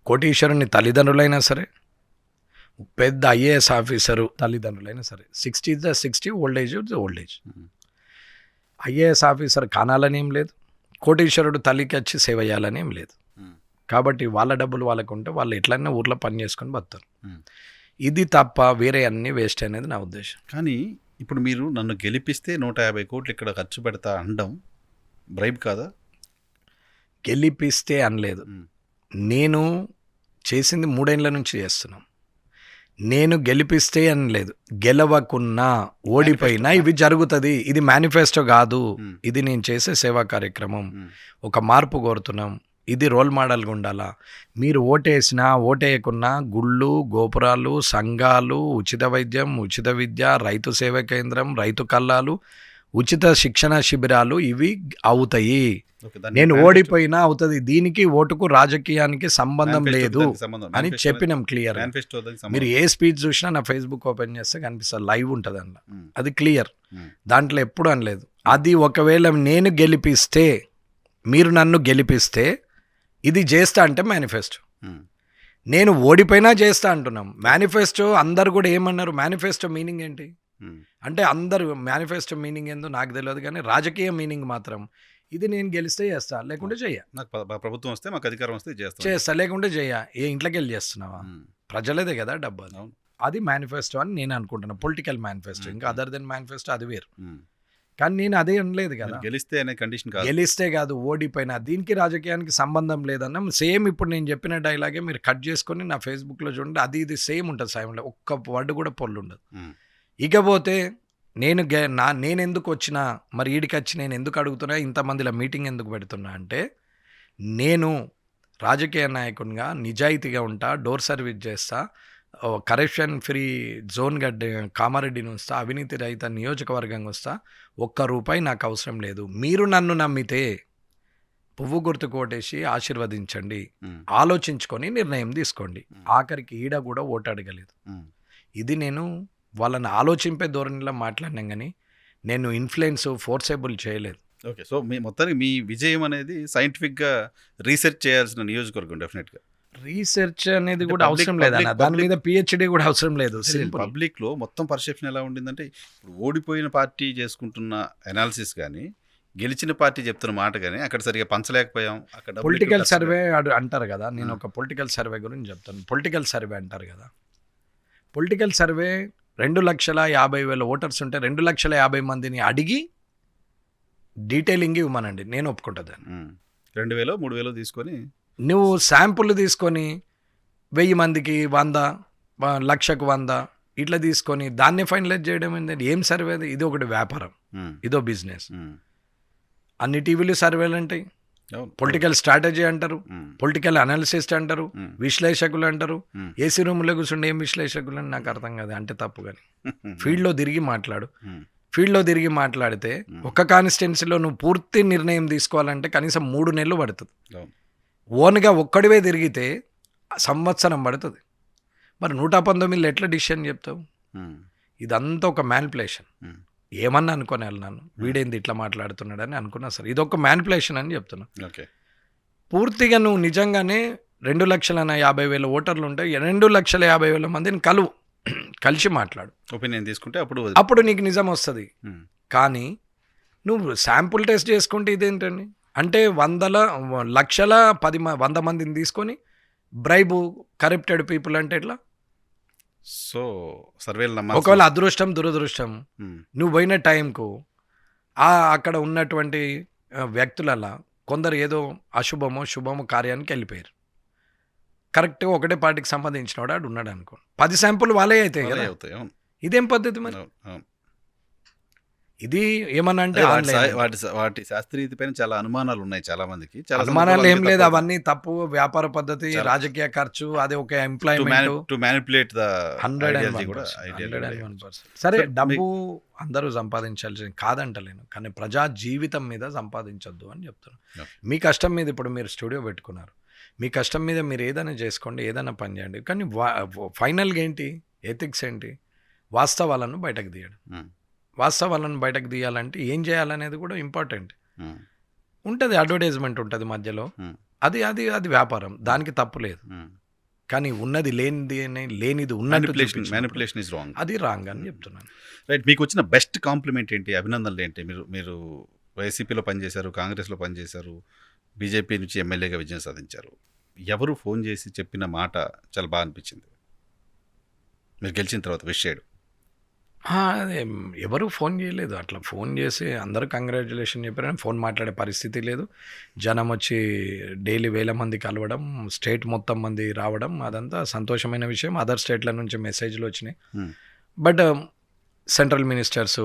కోటీశ్వరుని తల్లిదండ్రులైనా సరే, పెద్ద IAS ఆఫీసరు తల్లిదండ్రులైనా సరే, 60 is the 60, old age is old age. IAS officer కానాలని ఏం లేదు, కోటీశ్వరుడు తల్లికి వచ్చి సేవ చేయాలని ఏం లేదు. కాబట్టి వాళ్ళ డబ్బులు వాళ్ళకు ఉంటే వాళ్ళు ఎట్లయినా ఊర్లో పని చేసుకొని బతారు. ఇది తప్ప వేరే అన్నీ వేస్ట్ అనేది నా ఉద్దేశం. కానీ ఇప్పుడు మీరు నన్ను గెలిపిస్తే 150 కోట్లు ఇక్కడ ఖర్చు పెడతా అనడం బ్రైబ్ కాదా? గెలిపిస్తే అనలేదు, నేను చేసింది 3 ఏళ్ల నుంచి చేస్తున్నాం. నేను గెలిపిస్తే అనలేదు, గెలవకున్నా ఓడిపోయినా ఇవి జరుగుతుంది. ఇది మేనిఫెస్టో కాదు, ఇది నేను చేసే సేవా కార్యక్రమం. ఒక మార్పు కోరుతున్నాం, ఇది రోల్ మోడల్గా ఉండాలా. మీరు ఓటేసినా ఓటేయకున్నా గుళ్ళు, గోపురాలు, సంఘాలు, ఉచిత వైద్యం, ఉచిత విద్య, రైతు సేవా కేంద్రం, రైతు కల్లాలు, ఉచిత శిక్షణ శిబిరాలు ఇవి అవుతాయి. ఓకే, దాన్ని నేను manifesto- ఓడిపోయినా అవుతుంది. దీనికి ఓటుకు రాజకీయానికి సంబంధం manifesto లేదు దానికి సంబంధం- అని manifesto చెప్పినాం క్లియర్. manifesto దానికి సంబంధం. మీరు ఏ స్పీచ్ చూసినా నా ఫేస్బుక్ ఓపెన్ చేస్తే కనిపిస్తుంది, లైవ్ ఉంటుంది అందులో. ఉమ్, అది క్లియర్, ఉమ్, దాంట్లో ఎప్పుడు అనలేదు. అది ఒకవేళ నేను గెలిపిస్తే, మీరు నన్ను గెలిపిస్తే ఇది చేస్తా అంటే మేనిఫెస్టో. ఉమ్, నేను ఓడిపోయినా చేస్తా అంటున్నాం. మేనిఫెస్టో అందరు కూడా ఏమన్నారు, మేనిఫెస్టో మీనింగ్ ఏంటి ఉమ్, అంటే అందరు మేనిఫెస్టో మీనింగ్ ఏందో నాకు తెలియదు, కానీ రాజకీయ మీనింగ్ మాత్రం ఇది నేను గెలిస్తే చేస్తా, లేకుంటే చెయ్య. నాకు ప్రభుత్వం వస్తే, మాకు అధికారం వస్తే చేస్తాం. చేస్తా లేకుంటే చెయ్య. ఏ ఇంట్లోకి వెళ్ళి చేస్తున్నావా? ఉమ్, ప్రజలదే కదా డబ్బు అది. అవును. అది మేనిఫెస్టో అని నేను అనుకుంటున్నాను. పొలిటికల్ మేనిఫెస్టో, ఇంకా అదర్ దెన్ మేనిఫెస్టో అది వేరు. ఉమ్. కానీ నేను అదే అనలేదు కదా. మీరు గెలిస్తే అనే కండిషన్ కాదు. గెలిస్తే కాదు, ఓడిపోయినా దీనికి రాజకీయానికి సంబంధం లేదన్న సేమ్ ఇప్పుడు నేను చెప్పిన డైలాగే మీరు కట్ చేసుకొని నా ఫేస్బుక్లో చూడండి, అది ఇది సేమ్ ఉంటుంది. సాయంలో ఒక్క వర్డ్ కూడా పొల్లు ఉండదు. ఉమ్, ఇకపోతే నేను ఎందుకు వచ్చినా, మరి ఈడికి వచ్చి నేను ఎందుకు అడుగుతున్నా, ఇంతమందిలో మీటింగ్ ఎందుకు పెడుతున్నా అంటే, నేను రాజకీయ నాయకునిగా నిజాయితీగా ఉంటా, డోర్ సర్వీస్ చేస్తా, కరప్షన్ ఫ్రీ జోన్గా కామారెడ్డిని వస్తా, అవినీతి రహిత నియోజకవర్గంగా వస్తా, ₹1 నాకు అవసరం లేదు. మీరు నన్ను నమ్మితే పువ్వు గుర్తు కోటేసి ఆశీర్వదించండి, ఉమ్, ఆలోచించుకొని నిర్ణయం తీసుకోండి. ఆఖరికి ఈడ కూడా ఓటు అడగలేదు. ఉమ్, ఇది నేను వాళ్ళని ఆలోచింపే ధోరణిలో మాట్లాడినాం, కానీ నేను ఇన్ఫ్లుయెన్స్ ఫోర్సేబుల్ చేయలేదు. ఓకే, సో మీ మొత్తానికి మీ విజయం అనేది సైంటిఫిక్గా రీసెర్చ్ చేయాల్సిన నియోజకవర్గం డెఫినెట్గా. రీసెర్చ్ అనేది అంటే కూడా public- అవసరం లేదన్న, public- దాని మీద పిహెచ్డి కూడా అవసరం లేదు. సింపుల్. పబ్లిక్లో మొత్తం పర్సెప్షన్ ఎలా ఉండిందంటే, ఇప్పుడు ఓడిపోయిన పార్టీ చేసుకుంటున్న అనాలిసిస్ కానీ, గెలిచిన పార్టీ చెప్తున్న మాట కానీ అక్కడ సరిగా పంచలేకపోయాం. అక్కడ డబ్బులు పొలిటికల్ ఎక్కువ సర్వే అంటారు కదా, నేను ఒక పొలిటికల్ సర్వే గురించి చెప్తాను. పొలిటికల్ సర్వే అంటారు కదా, పొలిటికల్ సర్వే 2,50,000 ఓటర్స్ ఉంటే 2,50,000 మందిని అడిగి డీటెయిలింగ్ ఇవ్వమనండి, నేను ఒప్పుకుంటుంది. 2,000 3,000 తీసుకొని నువ్వు శాంపుల్ తీసుకొని 1000 మందికి 100, 1,00,000కు 100 ఇట్లా తీసుకొని దాన్నే ఫైనలైజ్ చేయడం ఏంటంటే ఏం సర్వే అది? ఇది ఒకటి వ్యాపారం, ఉమ్, ఇదో బిజినెస్. ఉమ్, అన్ని టీవీలు సర్వేలు అంటాయి, అవును. పొలిటికల్ స్ట్రాటజీ అంటారు, ఉమ్, పొలిటికల్ అనాలిసిస్ట్ అంటారు, ఉమ్, విశ్లేషకులు అంటారు. ఉమ్, ఏసీ రూమ్లో కూర్చుంటే ఏం విశ్లేషకులు అని నాకు అర్థం కాదు, అంటే తప్పు. కానీ ఫీల్డ్లో తిరిగి మాట్లాడు. ఉమ్, ఫీల్డ్లో తిరిగి మాట్లాడితే ఒక్క కాన్స్టిట్యున్సీలో నువ్వు పూర్తి నిర్ణయం తీసుకోవాలంటే కనీసం 3 నెలలు పడుతుంది. అవును. ఓన్గా ఒక్కడివే తిరిగితే సంవత్సరం పడుతుంది. మరి 119లో ఎట్లా డిసిషన్ చెప్తావు? ఉమ్, ఇదంతా ఒక మ్యానిపులేషన్. ఉమ్, ఏమన్నా అనుకొని వెళ్ళినాను, వీడేంది ఇట్లా మాట్లాడుతున్నాడని అనుకున్నా. సరే, ఇదొక మ్యానిపులేషన్ అని చెప్తున్నా. ఓకే, పూర్తిగా నువ్వు నిజంగానే 2,50,000 ఓటర్లు ఉంటే 2,50,000 మందిని కలిసి మాట్లాడు. ఒపీనియన్ తీసుకుంటే అప్పుడు అప్పుడు నీకు నిజం వస్తుంది. ఉమ్, కానీ నువ్వు శాంపుల్ టెస్ట్ చేసుకుంటే ఇదేంటండి అంటే 100 మందిని తీసుకొని బ్రైబు కరప్టెడ్ పీపుల్ అంటే ఎట్లా? సో సర్వేలు నమ్మాలి. ఒకవేళ అదృష్టం దురదృష్టం నువ్వు పోయిన టైంకు అక్కడ ఉన్నటువంటి వ్యక్తులలో కొందరు ఏదో అశుభమో శుభమో కార్యానికి వెళ్ళిపోయారు. కరెక్ట్గా ఒకటే పార్టీకి సంబంధించిన వాడు ఉన్నాడు అనుకో, 10 శాంపుల్ వాళ్ళే అవుతాయి కదా. ఇదేం పద్ధతి మరి? ఇది ఏమన్నా అంటే వాటి శాస్త్రీయత పైన చాలా అనుమానాలు ఉన్నాయి చాలా మందికి. చాలా అనుమానాలు ఏం లేదు, అవన్నీ తప్పు. వ్యాపార పద్ధతి, రాజకీయ ఖర్చు, అది ఒక ఎంప్లాయ్మెంట్. 101%. సరే, డబ్బు అందరూ సంపాదించాల్సింది కాదంటలేను, కానీ ప్రజా జీవితం మీద సంపాదించొద్దు అని చెప్తున్నాను. మీ కష్టం మీద ఇప్పుడు మీరు స్టూడియో పెట్టుకున్నారు, మీ కష్టం మీద మీరు ఏదైనా చేసుకోండి, ఏదైనా పని చేయండి. కానీ ఫైనల్గా ఏంటి, ఎథిక్స్ ఏంటి, వాస్తవాలను బయటకు తీయడం. వాస్తవాలను బయటకు తీయాలంటే ఏం చేయాలనేది కూడా ఇంపార్టెంట్ ఉంటుంది. అడ్వర్టైజ్మెంట్ ఉంటుంది మధ్యలో, అది అది అది వ్యాపారం, దానికి తప్పు లేదు. కానీ ఉన్నది లేనిది ఉన్నట్టు అది రాంగ్ అని చెప్తున్నాను. రైట్, మీకు వచ్చిన బెస్ట్ కాంప్లిమెంట్ ఏంటి, అభినందనలు ఏంటి? మీరు వైసీపీలో పనిచేశారు, కాంగ్రెస్లో పనిచేశారు, బీజేపీ నుంచి ఎమ్మెల్యేగా విజయం సాధించారు. ఎవరు ఫోన్ చేసి చెప్పిన మాట చాలా బాగా అనిపించింది మీరు గెలిచిన తర్వాత విష్ చేయడం? అదే, ఎవరు ఫోన్ చేయలేదు. అట్లా ఫోన్ చేసి అందరూ కంగ్రాచులేషన్ చెప్పారని ఫోన్ మాట్లాడే పరిస్థితి లేదు. జనం వచ్చి డైలీ 1000 మంది కలవడం, స్టేట్ మొత్తం మంది రావడం, అదంతా సంతోషమైన విషయం. అదర్ స్టేట్ల నుంచి మెసేజ్లు వచ్చినాయి. But central ministers,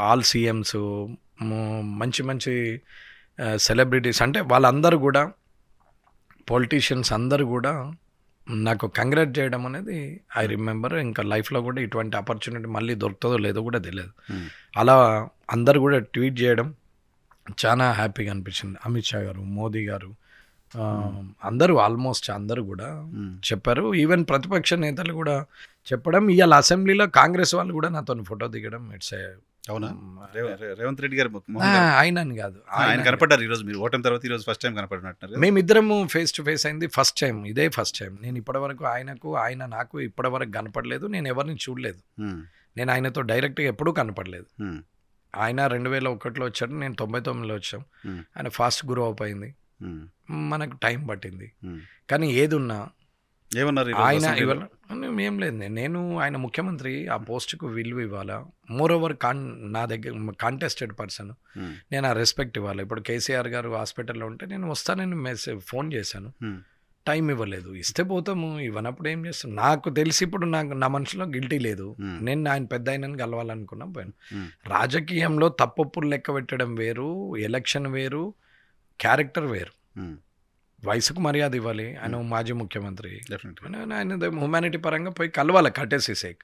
all CMs, మంచి మంచి సెలబ్రిటీస్, అంటే వాళ్ళందరూ కూడా, పొలిటీషియన్స్ అందరూ కూడా నాకు కంగ్రాట్ చేయడం అనేది ఐ రిమెంబర్. ఇంకా లైఫ్లో కూడా ఇటువంటి ఆపర్చునిటీ మళ్ళీ దొరుకుతుందో లేదో కూడా తెలియదు. అలా అందరు కూడా ట్వీట్ చేయడం చాలా హ్యాపీగా అనిపించింది. అమిత్ షా గారు, మోదీ గారు, అందరూ ఆల్మోస్ట్ అందరూ కూడా చెప్పారు. ఈవెన్ ప్రతిపక్ష నేతలు కూడా చెప్పడం, ఇవాళ అసెంబ్లీలో కాంగ్రెస్ వాళ్ళు కూడా నాతో ఫోటో దిగడం. ఇట్స్ అవునా? రేవంత్ రెడ్డి గారు ఆయనని కాదు, ఆయన కనపడ్డారు ఈరోజు. మీరు ఓటమి తర్వాత ఈరోజు ఫస్ట్ టైం కనపడినట్టున్నారు. మేమిద్దరము ఫేస్ టు ఫేస్ అయింది ఫస్ట్ టైం, ఇదే ఫస్ట్ టైం. నేను ఇప్పటివరకు ఆయన నాకు ఇప్పటివరకు కనపడలేదు, నేను ఎవరిని చూడలేదు. నేను ఆయనతో డైరెక్ట్గా ఎప్పుడూ కనపడలేదు. ఆయన 2001లో వచ్చాడు, నేను 99లో వచ్చాం. ఆయన ఫాస్ట్ గ్రో అప్ అయింది, మనకు టైం పట్టింది. కానీ ఏది ఉన్నా ఏమన్నారు ఆయన ఇవాళ ఏం లేదు, నేను ఆయన ముఖ్యమంత్రి, ఆ పోస్ట్కు విలువ ఇవ్వాలా. మోర్ ఓవర్ నా దగ్గర కాంటెస్టెడ్ పర్సన్, నేను ఆ రెస్పెక్ట్ ఇవ్వాలి. ఇప్పుడు కేసీఆర్ గారు హాస్పిటల్లో ఉంటే నేను వస్తానని ఫోన్ చేశాను, టైం ఇవ్వలేదు. ఇస్తే పోతాము, ఇవ్వనప్పుడు ఏం చేస్తాం. నాకు తెలిసి ఇప్పుడు నా మనసులో గిల్టీ లేదు. నేను ఆయన పెద్ద ఆయనని కలవాలనుకున్నా, పోయాను. రాజకీయంలో తప్పొప్పులు లెక్క పెట్టడం వేరు, ఎలక్షన్ వేరు, క్యారెక్టర్ వేరు. వయసుకు మర్యాద ఇవ్వాలి. ఆయన మాజీ ముఖ్యమంత్రి, ఆయన హ్యుమానిటీ పరంగా పోయి కలవాలి కట్టేసేసేక్.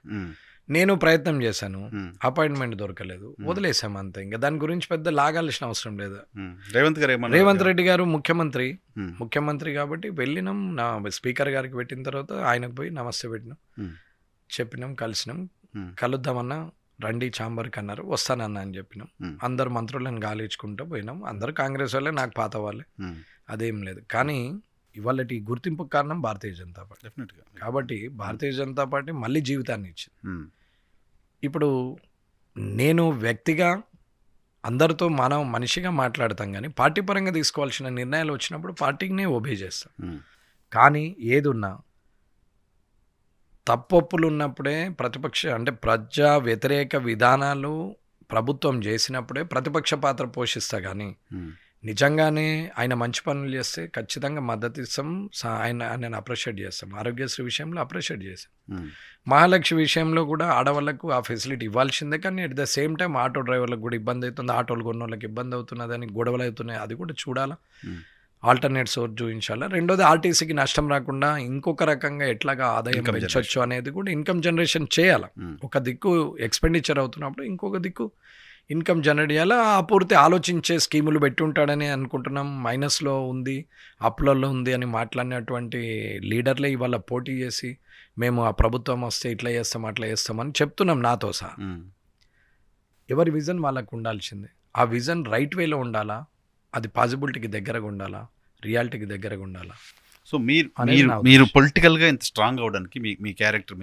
నేను ప్రయత్నం చేశాను, అపాయింట్మెంట్ దొరకలేదు, వదిలేసాము అంతే. ఇంకా దాని గురించి పెద్ద లాగాల్సిన అవసరం లేదు. రేవంత్ రెడ్డి గారు ముఖ్యమంత్రి కాబట్టి వెళ్ళినాం. నా స్పీకర్ గారికి పెట్టిన తర్వాత ఆయనకు పోయి నమస్తే పెట్టినాం, చెప్పినాం, కలిసినాం. కలుద్దామన్నా రండి ఛాంబర్కి అన్నారు, వస్తానన్నా అని చెప్పినాం. అందరు మంత్రులను గాలించుకుంటూ పోయినాం. అందరు కాంగ్రెస్ వాళ్ళే, నాకు పాత వాళ్ళే, అదేం లేదు. కానీ ఇవాళ గుర్తింపు కారణం భారతీయ జనతా పార్టీ. డెఫినెట్గా. కాబట్టి భారతీయ జనతా పార్టీ మళ్ళీ జీవితాన్ని ఇచ్చింది. ఇప్పుడు నేను వ్యక్తిగా అందరితో మనిషిగా మాట్లాడతాం, కానీ పార్టీ పరంగా తీసుకోవాల్సిన నిర్ణయాలు వచ్చినప్పుడు పార్టీకినే ఒబే చేస్తాం. కానీ ఏదున్నా తప్పొప్పులు ఉన్నప్పుడే ప్రజా వ్యతిరేక విధానాలు ప్రభుత్వం చేసినప్పుడే ప్రతిపక్ష పాత్ర పోషిస్తా. కానీ నిజంగానే ఆయన మంచి పనులు చేస్తే ఖచ్చితంగా మద్దతు ఇస్తాం, ఆయన అప్రిషియేట్ చేస్తాం. ఆరోగ్యశ్రీ విషయంలో అప్రిషియేట్ చేస్తాం. మహాలక్ష్మి విషయంలో కూడా ఆడవాళ్ళకు ఆ ఫెసిలిటీ ఇవ్వాల్సిందే. కానీ at the same time auto డ్రైవర్లకు కూడా ఇబ్బంది అవుతుంది, ఆటోలు కొన్న వాళ్ళకి ఇబ్బంది అవుతున్నదని గొడవలు అవుతున్నాయి, అది కూడా చూడాలా, ఆల్టర్నేట్ సోర్స్ చూపించాలా. రెండోది ఆర్టీసీకి నష్టం రాకుండా ఇంకొక రకంగా ఎట్లాగా ఆదాయం పెంచవచ్చు అనేది కూడా ఇన్కమ్ జనరేషన్ చేయాలి. ఒక దిక్కు ఎక్స్పెండిచర్ అవుతున్నప్పుడు ఇంకొక దిక్కు ఇన్కమ్ జనరేట్ చేయాలా. ఆ పూర్తి ఆలోచించే స్కీములు పెట్టి ఉంటాడని అనుకుంటున్నాం. మైనస్లో ఉంది, అప్లలో ఉంది అని మాట్లాడినటువంటి లీడర్లే ఇవాళ పోటీ చేసి మేము ఆ ప్రభుత్వం వస్తే ఇట్లా చేస్తాం అట్లా చేస్తామని చెప్తున్నాం, నాతో సహా. ఎవరి విజన్ వాళ్ళకు ఉండాల్సిందే. ఆ విజన్ రైట్ వేలో ఉండాలా, అది పాసిబిలిటీకి దగ్గరగా ఉండాలా, రియాలిటీకి దగ్గరగా ఉండాలా. సో మీరు పొలిటికల్గా ఇంత స్ట్రాంగ్ అవ్వడానికి, మీ క్యారెక్టర్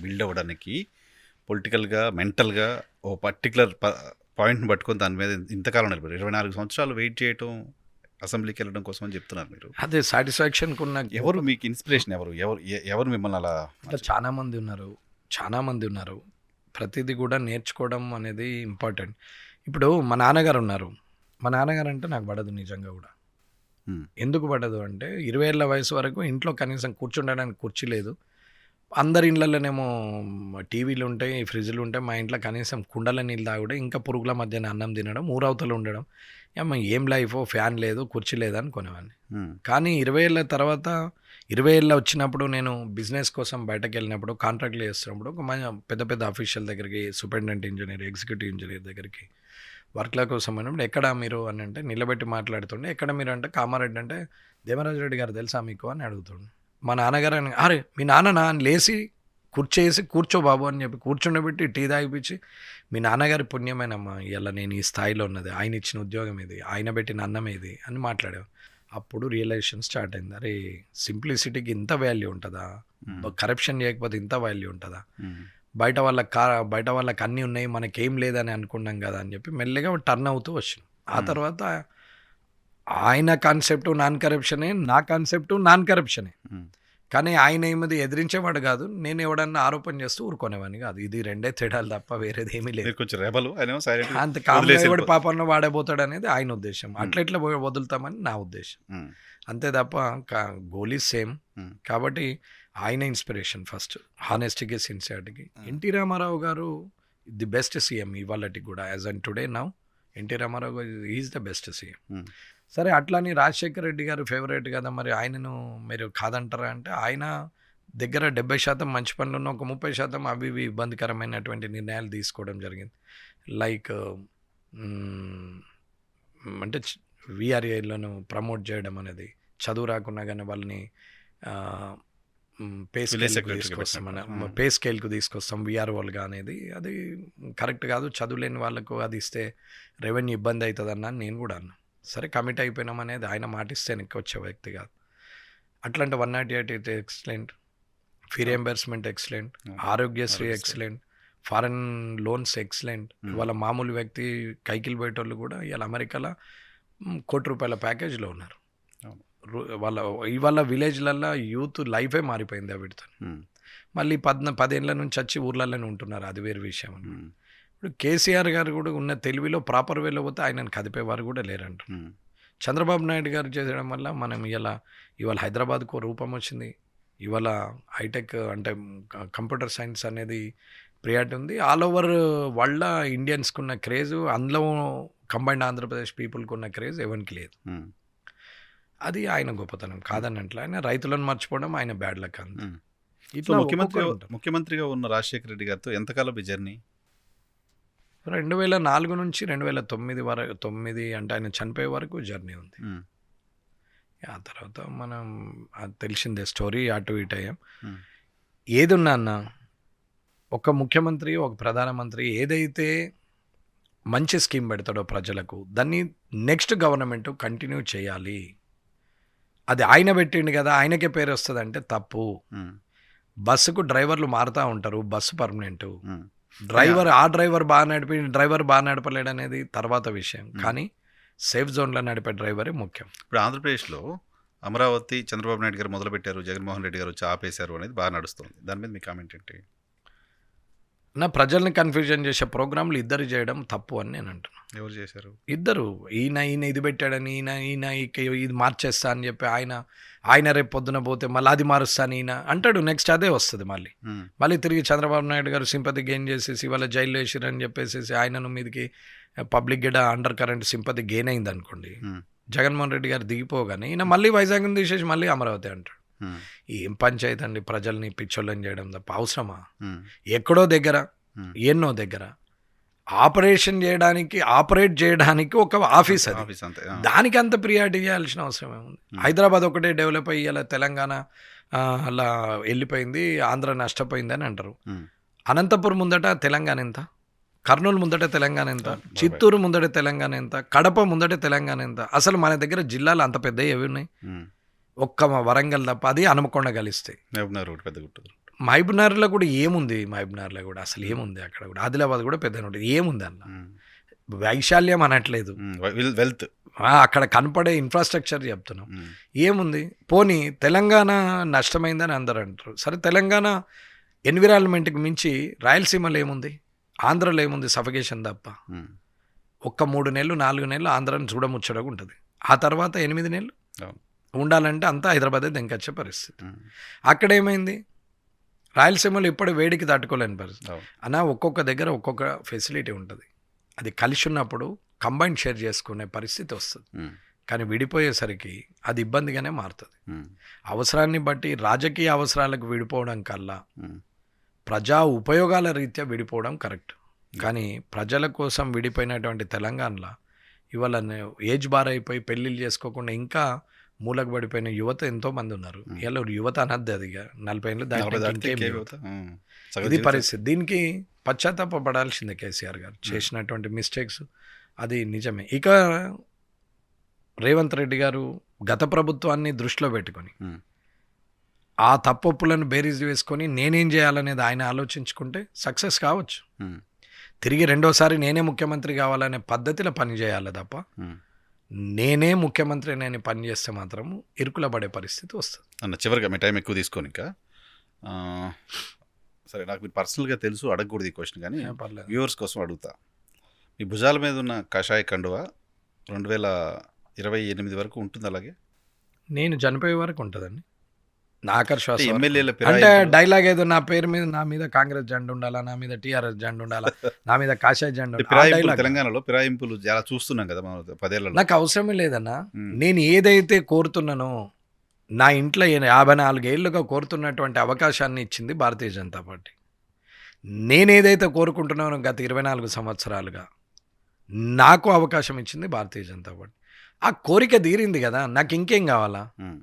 బిల్డ్ అవ్వడానికి పొలిటికల్గా, మెంటల్గా ఓ పర్టికులర్ పాయింట్ని పట్టుకొని దాని మీద ఇంతకాలం నిలబడి 24 సంవత్సరాలు వెయిట్ చేయటం, అసెంబ్లీకి వెళ్ళడం కోసం అని చెప్తున్నారు మీరు. అదే సాటిస్ఫాక్షన్ ఉన్న. ఎవరు మీకు ఇన్స్పిరేషన్? ఎవరు మిమ్మల్ని అలా? చాలా మంది ఉన్నారు. ప్రతిదీ కూడా నేర్చుకోవడం అనేది ఇంపార్టెంట్. ఇప్పుడు మా నాన్నగారు ఉన్నారు. మా నాన్నగారు అంటే నాకు పడదు నిజంగా కూడా. ఎందుకు పడదు అంటే 20 ఏళ్ళ వయసు వరకు ఇంట్లో కనీసం కూర్చుండడానికి కుర్చీ లేదు. అందరి ఇళ్ళల్లోనేమో టీవీలు ఉంటాయి, ఫ్రిడ్జ్లు ఉంటాయి. మా ఇంట్లో కనీసం కుండల నీళ్ళు తాగుడే, ఇంకా పురుగుల మధ్యన అన్నం తినడం, ఊరవతలు ఉండడం. ఏం లైఫ్, ఫ్యాన్ లేదు, కుర్చీ లేదు అనుకునేవాడిని. కానీ 20 ఏళ్ళ తర్వాత 20 ఏళ్ళ వచ్చినప్పుడు నేను బిజినెస్ కోసం బయటకు వెళ్ళినప్పుడు, కాంట్రాక్ట్లు చేస్తున్నప్పుడు ఒక పెద్ద పెద్ద అఫీషియల్ దగ్గరికి, సూపరింటెండెంట్ ఇంజనీర్, ఎగ్జిక్యూటివ్ ఇంజనీర్ దగ్గరికి వర్క్ల కోసం అయినప్పుడు, ఎక్కడ మీరు అని అంటే నిలబెట్టి మాట్లాడుతుండే. ఎక్కడ మీరు అంటే కామారెడ్డి అంటే, దేవరాజు రెడ్డి గారు తెలుసా మీకు అని అడుగుతుండే. మా నాన్నగారు అని, అరే మీ నాన్న అని లేచి కూర్చేసి, కూర్చో బాబు అని చెప్పి కూర్చుండబెట్టి టీ తాగిపించి, మీ నాన్నగారి పుణ్యమేనమ్మా ఇలా నేను ఈ స్థాయిలో ఉన్నది, ఆయన ఇచ్చిన ఉద్యోగం ఇది, ఆయన పెట్టిన అన్నం ఇది అని మాట్లాడావు. అప్పుడు రియలైజేషన్ స్టార్ట్ అయింది. అరే సింప్లిసిటీకి ఇంత వాల్యూ ఉంటుందా, కరప్షన్ చేయకపోతే ఇంత వాల్యూ ఉంటుందా, బయట వాళ్ళకి అన్నీ ఉన్నాయి మనకేం లేదని అనుకున్నాం కదా అని చెప్పి మెల్లగా టర్న్ అవుతూ వచ్చినాం. ఆ తర్వాత ఆయన కాన్సెప్ట్ నాన్ కరప్షనే, నా కాన్సెప్ట్ నాన్ కరప్షనే. కానీ ఆయన ఏమిది ఎదిరించేవాడు కాదు, నేను ఎవడన్నా ఆరోపణ చేస్తూ ఊరుకునేవాడిని కాదు. ఇది రెండే తేడాలు తప్ప వేరేది ఏమీ లేదు. అంత కామెడీ పాపన్న వాడబోతాడు అనేది ఆయన ఉద్దేశం. అట్లెట్లా వదులుతామని నా ఉద్దేశం, అంతే తప్ప గోల్ ఈజ్ సేమ్. కాబట్టి ఆయన ఇన్స్పిరేషన్ ఫస్ట్, హానెస్టీకి, సిన్సియారిటీకి. ఎన్టీ రామారావు గారు ది బెస్ట్ సీఎం ఇవాళకి కూడా. As and today now NT Rama Rao గారు ఈజ్ ద బెస్ట్ సీఎం. సరే అట్లని రాజశేఖర రెడ్డి గారు ఫేవరెట్ కదా, మరి ఆయనను మీరు కాదంటారా అంటే, ఆయన దగ్గర 70% మంచి పనులున్న ఒక 30% అవి ఇవి ఇబ్బందికరమైనటువంటి నిర్ణయాలు తీసుకోవడం జరిగింది. లైక్ అంటే విఆర్ఏలను ప్రమోట్ చేయడం అనేది, చదువు రాకున్నా కానీ వాళ్ళని పే విలేజ్ స్కేల్కి సెక్రటరీగా తీసుకొస్తాం, పెట్టినట్టు. పే స్కేల్కి తీసుకొస్తాం విఆర్ఓలుగా అనేది, అది కరెక్ట్ కాదు. చదువు లేని వాళ్ళకు అది ఇస్తే రెవెన్యూ ఇబ్బంది అవుతుందన్నా నేను కూడా అన్నా. సరే కమిట్ అయిపోయినాం అనేది, ఆయన మాటిస్తే వెనక్కి వచ్చే వ్యక్తి కాదు. అట్లాంటి 108 excellent, fee reimbursement excellent, Aarogyasri excellent, foreign loans excellent. వాళ్ళ మామూలు వ్యక్తి కైకిలు పోయేటోళ్ళు కూడా ఇవాళ అమెరికాలో ₹1,00,00,000 ప్యాకేజ్లో ఉన్నారు. వాళ్ళ ఇవాళ విలేజ్లల్లో యూత్ లైఫే మారిపోయింది వీటితో. మళ్ళీ 10 ఏళ్ళ నుంచి వచ్చి ఊర్లలోనే ఉంటున్నారు, అది వేరే విషయం. ఇప్పుడు కేసీఆర్ గారు కూడా ఉన్న తెలివిలో ప్రాపర్ వేలో పోతే ఆయనను కదిపేవారు కూడా లేరంట. చంద్రబాబు నాయుడు గారు చేయడం వల్ల మనం ఇవాళ హైదరాబాద్కు రూపం వచ్చింది. ఇవాళ హైటెక్ అంటే కంప్యూటర్ సైన్స్ అనేది ప్రియారిటీ ఉంది. ఆల్ ఓవర్ వరల్డ్ ఇండియన్స్కి ఉన్న క్రేజ్, అందులో కంబైన్డ్ ఆంధ్రప్రదేశ్ పీపుల్కి ఉన్న క్రేజ్ ఎవరికి లేదు. అది ఆయన గొప్పతనం కాదన్నట్లు. ఆయన రైతులను మర్చిపోవడం ఆయన బ్యాడ్ లక్ అంత. ఇట్లా ముఖ్యమంత్రిగా ఉన్న రాజశేఖర రెడ్డి గారితో ఎంతకాలం ఈ జర్నీ? 2004 నుంచి 2009 వరకు, 9 అంటే ఆయన చనిపోయే వరకు జర్నీ ఉంది. ఆ తర్వాత మనం అది తెలిసిందే స్టోరీ, అటు ఇటు అయ్యాం. ఏది ఉన్నా అన్న, ఒక ముఖ్యమంత్రి ఒక ప్రధానమంత్రి ఏదైతే మంచి స్కీమ్ పెడతాడో ప్రజలకు, దాన్ని నెక్స్ట్ గవర్నమెంట్ కంటిన్యూ చేయాలి. అది ఆయన పెట్టిండు కదా, ఆయనకే పేరు వస్తుంది అంటే తప్పు. బస్సుకు డ్రైవర్లు మారుతూ ఉంటారు, బస్సు పర్మనెంట్. డ్రైవర్ బాగా నడపలేడు అనేది తర్వాత విషయం, కానీ సేఫ్ జోన్లో నడిపే డ్రైవరే ముఖ్యం. ఇప్పుడు ఆంధ్రప్రదేశ్లో అమరావతి చంద్రబాబు నాయుడు గారు మొదలుపెట్టారు, జగన్మోహన్ రెడ్డి గారు వచ్చి ఆపేశారు అనేది బాగా నడుస్తుంది. దాని మీద మీ కామెంట్ ఏంటి? నా ప్రజల్ని కన్ఫ్యూజన్ చేసే ప్రోగ్రాంలు ఇద్దరు చేయడం తప్పు అని నేను అంటున్నాను. ఎవరు చేశారు? ఇద్దరు. ఈయన ఇది పెట్టాడని, ఈయన ఇది మార్చేస్తా అని చెప్పి ఆయన రేపు పొద్దున పోతే మళ్ళీ అది మారుస్తాను ఈయన అంటాడు, నెక్స్ట్ అదే వస్తుంది. మళ్ళీ తిరిగి చంద్రబాబు నాయుడు గారు సింపతి గెయిన్ చేసేసి వాళ్ళ జైల్లో వేసిరని చెప్పేసి ఆయనను మీదకి పబ్లిక్ గడ అండర్ కరెంట్ సింపతి గెయిన్ అయింది అనుకోండి, జగన్మోహన్ రెడ్డి గారు దిగిపోగానే ఈయన మళ్ళీ వైజాగ్ని తీసేసి మళ్ళీ అమరావతి అంటాడు. ఏం పంచాయతీ అండి, ప్రజల్ని పిచ్చోళ్ళని చేయడం తప్ప అవసరమా? ఎక్కడో దగ్గర, ఎన్నో దగ్గర ఆపరేట్ చేయడానికి ఒక ఆఫీస్, అది దానికి అంత ప్రియారిటీ ఇవ్వాల్సిన అవసరం ఏముంది? హైదరాబాద్ ఒకటే డెవలప్ అయ్యి ఇలా తెలంగాణ అలా వెళ్ళిపోయింది, ఆంధ్ర నష్టపోయింది అని అంటారు. అనంతపురం ముందట తెలంగాణ ఎంత, కర్నూలు ముందట తెలంగాణ ఎంత, చిత్తూరు ముందట తెలంగాణ ఎంత, కడప ముందట తెలంగాణ ఎంత? అసలు మన దగ్గర జిల్లాలు అంత పెద్ద ఏవి ఉన్నాయి? ఒక్క వరంగల్ తప్ప, అది హనుమకొండ కలిస్తే. మహబూబ్నగర్లో కూడా ఏముంది? మహబూబ్నగర్లో కూడా అసలు ఏముంది? అక్కడ కూడా ఆదిలాబాద్ కూడా పెద్ద ఉంటుంది, ఏముంది అన్న? వైశాల్యం అనట్లేదు, వెల్త్ అక్కడ కనపడే ఇన్ఫ్రాస్ట్రక్చర్ చెప్తున్నాం. ఏముంది? పోనీ తెలంగాణ నష్టమైందని అందరూ అంటారు. సరే తెలంగాణ ఎన్విరాన్మెంట్కి మించి రాయలసీమలో ఏముంది, ఆంధ్రలో ఏముంది? సఫికేషన్ తప్ప. ఒక్క 3 నెలలు 4 నెలలు ఆంధ్రాని చూడముచ్చడగా ఉంటుంది. ఆ తర్వాత 8 నెలలు ఉండాలంటే అంతా హైదరాబాదే దెంకొచ్చే పరిస్థితి. అక్కడ ఏమైంది? రాయలసీమలో ఇప్పుడు వేడికి తట్టుకోలేని పరిస్థితి అన్న. ఒక్కొక్క దగ్గర ఒక్కొక్క ఫెసిలిటీ ఉంటుంది, అది కలిసి ఉన్నప్పుడు కంబైన్ షేర్ చేసుకునే పరిస్థితి వస్తుంది. కానీ విడిపోయేసరికి అది ఇబ్బందిగానే మారుతుంది. అవసరాన్ని బట్టి రాజకీయ అవసరాలకు విడిపోవడం కల్లా ప్రజా ఉపయోగాల రీత్యా విడిపోవడం కరెక్ట్. కానీ ప్రజల కోసం విడిపోయినటువంటి తెలంగాణలో ఇవాళ ఏజ్ బార్ అయిపోయి పెళ్ళిళ్ళు చేసుకోకుండా ఇంకా మూలకు పడిపోయిన యువత ఎంతోమంది ఉన్నారు. ఇలా యువత అనద్దు, అదిగా 40 ఏళ్ళు ఇది పరిస్థితి. దీనికి పశ్చాత్తాపడాల్సిందే కేసీఆర్ గారు చేసినటువంటి మిస్టేక్స్, అది నిజమే. ఇక రేవంత్ రెడ్డి గారు గత ప్రభుత్వాన్ని దృష్టిలో పెట్టుకొని ఆ తప్పొప్పులను బేరీజ్ వేసుకొని నేనేం చేయాలనేది ఆయన ఆలోచించుకుంటే సక్సెస్ కావచ్చు. తిరిగి రెండోసారి నేనే ముఖ్యమంత్రి కావాలనే పద్ధతిలో పని చేయాలి తప్ప నేనే ముఖ్యమంత్రి నేను పని చేస్తే మాత్రం ఇరుకుల పడే పరిస్థితి వస్తుంది. అన్న చివరిగా మీ టైం ఎక్కువ తీసుకోని ఇంకా సరే, నాకు మీరు పర్సనల్గా తెలుసు, అడగకూడదు ఈ క్వశ్చన్, కానీ వ్యూవర్స్ కోసం అడుగుతా. మీ భుజాల మీద ఉన్న కాషాయ కండువ 2028 వరకు ఉంటుంది, అలాగే నేను చనిపోయే వరకు ఉంటుందండి. ఆఖరి శ్వాస అంటే వరకు. ఎమ్మెల్యేల అంటే ఫిరాయింపులు డైలాగ్ ఏదో నా పేరు మీద నా మీద కాంగ్రెస్ జెండా ఉండాలా, నా మీద టీఆర్ఎస్ జెండా ఉండాలా, నా మీద కాషాయ జెండా అంటే ఉండాలా, ఆ ఫిరాయింపులు డైలాగ్ తెలంగాణలో ఫిరాయింపులు చాలా చూస్తున్నాం కదా మనం 10 ఏళ్లలో. నాకు అవసరమే లేదన్నా. ఉమ్, నేను ఏదైతే కోరుతున్నానో నా ఇంట్లో 54 ఏళ్ళుగా కోరుతున్నటువంటి అవకాశాన్ని ఇచ్చింది భారతీయ జనతా పార్టీ. నేనేదైతే కోరుకుంటున్నానో గత 24 సంవత్సరాలుగా నాకు అవకాశం ఇచ్చింది భారతీయ జనతా పార్టీ. ఆ కోరిక తీరింది కదా, నాకు ఇంకేం కావాలా? ఉమ్,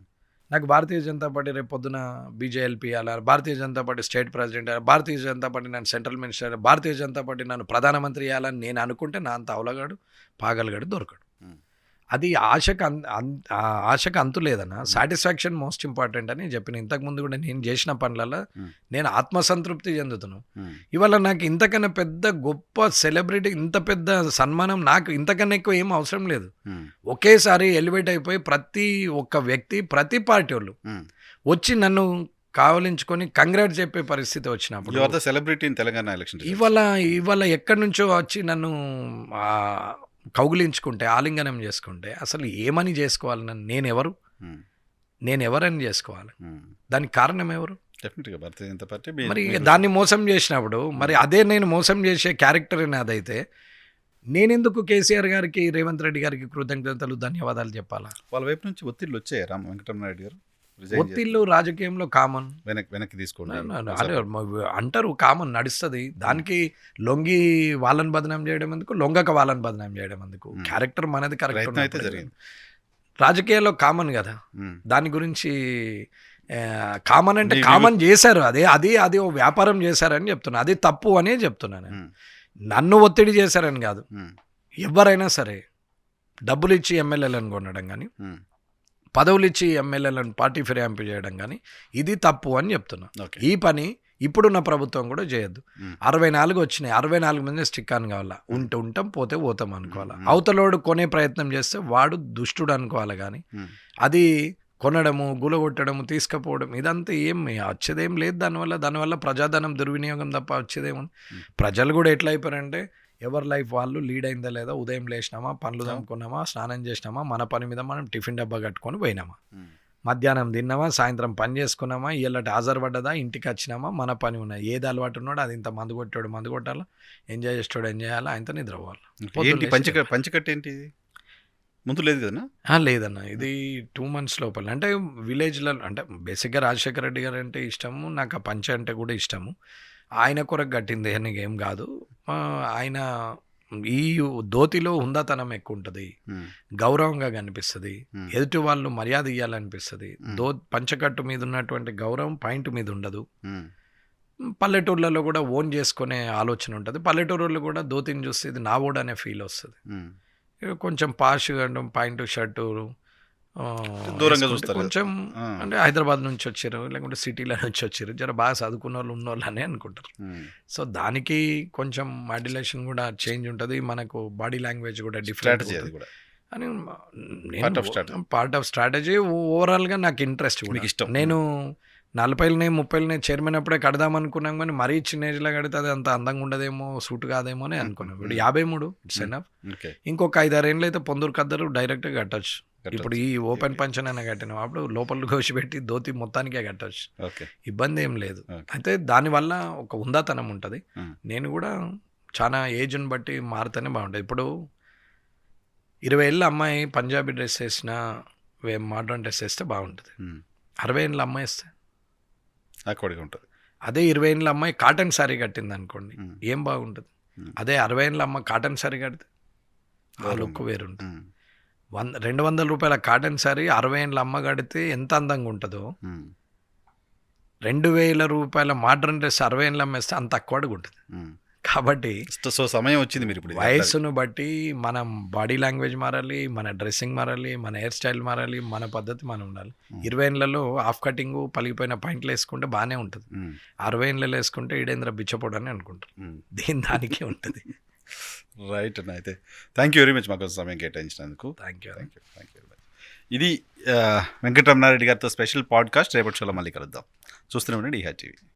నాకు భారతీయ జనతా పార్టీ రేపు పొద్దున బీజేఎల్పీ అలా, Bharatiya Janata party state president అయ్యాలి, Bharatiya Janata party నన్ను central minister అయ్యాలి, Bharatiya Janata party నన్ను ప్రధానమంత్రి చేయాలని నేను అనుకుంటే నా అంత అవలగాడు పాగలగాడు దొరకడు. ఉమ్, అది ఆశకు అంతు లేదన్న. సాటిస్ఫాక్షన్ మోస్ట్ ఇంపార్టెంట్ అని చెప్పిన ఇంతకుముందు కూడా నేను చేసిన పనులలో ఉమ్, నేను ఆత్మసంతృప్తి చెందుతున్నాను. ఉమ్, ఇవాళ నాకు ఇంతకన్నా పెద్ద గొప్ప సెలబ్రిటీ, ఇంత పెద్ద సన్మానం నాకు ఇంతకన్నా ఎక్కువ ఏం అవసరం లేదు. ఉమ్, ఒకేసారి ఎలివేట్ అయిపోయి ప్రతి ఒక్క వ్యక్తి, ప్రతి పార్టీ వాళ్ళు ఉమ్. వచ్చి నన్ను కావలించుకొని కంగ్రాట్ చెప్పే పరిస్థితి యు వచ్చినప్పుడు are the celebrity in Telangana election. ఇవాళ ఎక్కడి నుంచో వచ్చి నన్ను కౌగిలించుకుంటే, ఆలింగనం చేసుకుంటే అసలు ఏమని చేసుకోవాలి? నేను ఎవరని చేసుకోవాలి? దానికి కారణం ఎవరు? డెఫినెట్గా భారతీయ జనతా పార్టీ మరి దాన్ని మోసం చేసినప్పుడు, మరి అదే నేను మోసం చేసే క్యారెక్టర్ అదైతే నేనెందుకు కేసీఆర్ గారికి, రేవంత్ రెడ్డి గారికి కృతజ్ఞతలు, ధన్యవాదాలు చెప్పాలా? వాళ్ళ వైపు నుంచి ఒత్తిళ్ళు వచ్చాయి. వెంకటరమణారెడ్డి గారు resign చేసి ఒత్తిళ్ళు రాజకీయంలో కామన్ వెనక్కి తీసుకోండి. అంటారు, కామన్ నడుస్తుంది. దానికి లొంగి వాళ్ళని బదనాం చేయడం ఎందుకు, లొంగక వాళ్ళని బదనాం చేయడం ఎందుకు? క్యారెక్టర్ మనది కరెక్ట్ ప్రయత్నం అయితే జరిగింది. రాజకీయాల్లో కామన్ కదా, ఉమ్, దాని గురించి కామన్ అంటే మీ- కామన్ చేశారు. అది ఓ వ్యాపారం చేశారని చెప్తున్నా, అది తప్పు అనే చెప్తున్నాను నేను. ఉమ్, నన్ను ఒత్తిడి చేశారని కాదు. ఉమ్, ఎవరైనా సరే డబ్బులు ఇచ్చి ఎమ్మెల్యేలను కొనడం కానీ, ఉమ్. పదవులు ఇచ్చి ఎమ్మెల్యేలను పార్టీ ఫిరాయింపు చేయడం కానీ ఇది తప్పు అని చెప్తున్నా. ఓకే. ఈ పని ఇప్పుడున్న ప్రభుత్వం కూడా చేయొద్దు. ఉమ్, 64 వచ్చినాయి, 64 మంది స్టిక్ అని కావాలా, ఉంటాం పోతే పోతాం అనుకోవాలా. ఉమ్. అవతలోడు కొనే ప్రయత్నం చేస్తే వాడు దుష్టుడు అనుకోవాలి. కానీ ఉమ్, అది కొనడము, గులగొట్టడము, తీసుకుపోవడం ఇదంతా ఏం వచ్చేదేం లేదు. దానివల్ల ప్రజాధనం దుర్వినియోగం తప్ప వచ్చేదేమో. ప్రజలు కూడా ఎట్లా అయిపోయారంటే ఎవరి లైఫ్ వాళ్ళు లీడ్ అయిందా లేదా, ఉదయం లేచినామా, పనులు తమ్ముకున్నామా, స్నానం చేసినామా, మన పని మీద మనం టిఫిన్ డబ్బా కట్టుకొని పోయినామా, ఉమ్, మధ్యాహ్నం తిన్నామా, సాయంత్రం పని చేసుకున్నామా, ఇళ్ళటి హాజరు పడ్డదా, ఇంటికి వచ్చినామా, మన పని ఉన్నది. ఏది అలవాటు ఉన్నాడో అది, ఇంత మందు కొట్టాడు మందు కొట్టాలా, ఎంజాయ్ చేస్తాడు ఎంజాయ్ చేయాలా, ఆయనతో నిద్రపోవాలి. ఏంటి పంచకట్టు ఏంటి ఇది? ముందు లేదు కదా? లేదన్న, ఇది 2 months లోపల. అంటే విలేజ్లో, అంటే బేసిక్గా రాజశేఖర రెడ్డి గారు అంటే ఇష్టము, నాకు ఆ పంచ అంటే కూడా ఇష్టము. ఆయన కొరకు కట్టింది అని ఏం కాదు. ఆయన ఈ ధోతిలో హుందాతనం ఎక్కువ ఉంటుంది, గౌరవంగా కనిపిస్తుంది, ఎదుటి వాళ్ళు మర్యాద ఇవ్వాలనిపిస్తుంది. పంచకట్టు మీద ఉన్నటువంటి గౌరవం పాయింట్ మీద ఉండదు. పల్లెటూర్లలో కూడా ఓన్ చేసుకునే ఆలోచన ఉంటుంది. పల్లెటూరులో కూడా ధోతిని చూస్తే ఇది నా ఓడ్ అనే ఫీల్ వస్తుంది. కొంచెం పాష్గా పాయింట్ షర్టు దూరంగా చూస్తారు కొంచెం, అంటే హైదరాబాద్ నుంచి వచ్చారు, లేకుంటే సిటీలో నుంచి వచ్చారు, జర బాగా చదువుకున్న వాళ్ళు ఉన్నోళ్ళు అని అనుకుంటారు. సో దానికి కొంచెం మాడ్యులేషన్ కూడా చేంజ్ ఉంటుంది, మనకు బాడీ లాంగ్వేజ్ కూడా డిఫరెంట్ అని పార్ట్ ఆఫ్ స్ట్రాటజీ. ఓవరాల్గా నాకు ఇంట్రెస్ట్ కూడా ఇష్టం. నేను 40 30 చైర్మన్ అప్పుడే కడదాం అనుకున్నాం, కానీ మరీ చిన్న ఏజ్లో కడితే అది అంత అందంగా ఉండదేమో, సూట్ కాదేమో అని అనుకున్నాం. ఇప్పుడు 53 ఇట్స్ ఎనఫ్. ఇంకొక 5-6 ఏళ్ళు అయితే పొందూరు కద్దరు డైరెక్ట్గా కట్టచ్చు. ఇప్పుడు ఈ ఓపెన్ పంచన్ అయినా కట్టినాం, అప్పుడు లోపల కోసిపెట్టి ధోతి మొత్తానికే కట్టచ్చు, ఇబ్బంది ఏం లేదు. అయితే దానివల్ల ఒక ఉందాతనం ఉంటుంది. నేను కూడా చాలా ఏజ్ని బట్టి మారితేనే బాగుంటుంది. ఇప్పుడు 20 ఏళ్ళ అమ్మాయి పంజాబీ డ్రెస్ వేసినా, మోడర్న్ డ్రెస్ వేస్తే బాగుంటుంది. 60 ఏళ్ళ అమ్మాయి వేస్తే ఉంటుంది. అదే 20 ఏళ్ళ అమ్మాయి కాటన్ శారీ కట్టింది అనుకోండి, ఏం బాగుంటుంది. అదే 60 ఏళ్ళ అమ్మాయి కాటన్ శారీ కడితే ఆ లుక్ వేరుంటుంది. 200 రూపాయల కాటన్ శారీ 60 ఏళ్ళ అమ్మ కడితే ఎంత అందంగా ఉంటుందో, 2000 రూపాయల మోడర్న్ డ్రెస్ 60 ఏళ్ళ అమ్మేస్తే అంత తక్కువగా ఉంటుంది. కాబట్టి సో సమయం వచ్చింది. మీరు ఇప్పుడు వయస్సును బట్టి మనం బాడీ లాంగ్వేజ్ మారాలి, మన డ్రెస్సింగ్ మారాలి, మన హెయిర్ స్టైల్ మారాలి, మన పద్ధతి మనం ఉండాలి. 20 ఏళ్ళలో హాఫ్ కటింగ్ పలిగిపోయిన పాయింట్లు వేసుకుంటే బాగానే ఉంటుంది. 60 ఏళ్ళలో వేసుకుంటే ఈడేంద్ర బిచ్చపోడని అనుకుంటారు. దానికి ఉంటుంది. రైట్ అన్న. అయితే థ్యాంక్ యూ వెరీ మచ్ మాకు సమయం కేటాయించినందుకు. Thank you. ఇది వెంకటరమణారెడ్డి గారితో స్పెషల్ పాడ్కాస్ట్. రేపటి షోలో మళ్ళీ కలుద్దాం. చూస్తూనే ఉండండి ఈహెచ్ టీవీ.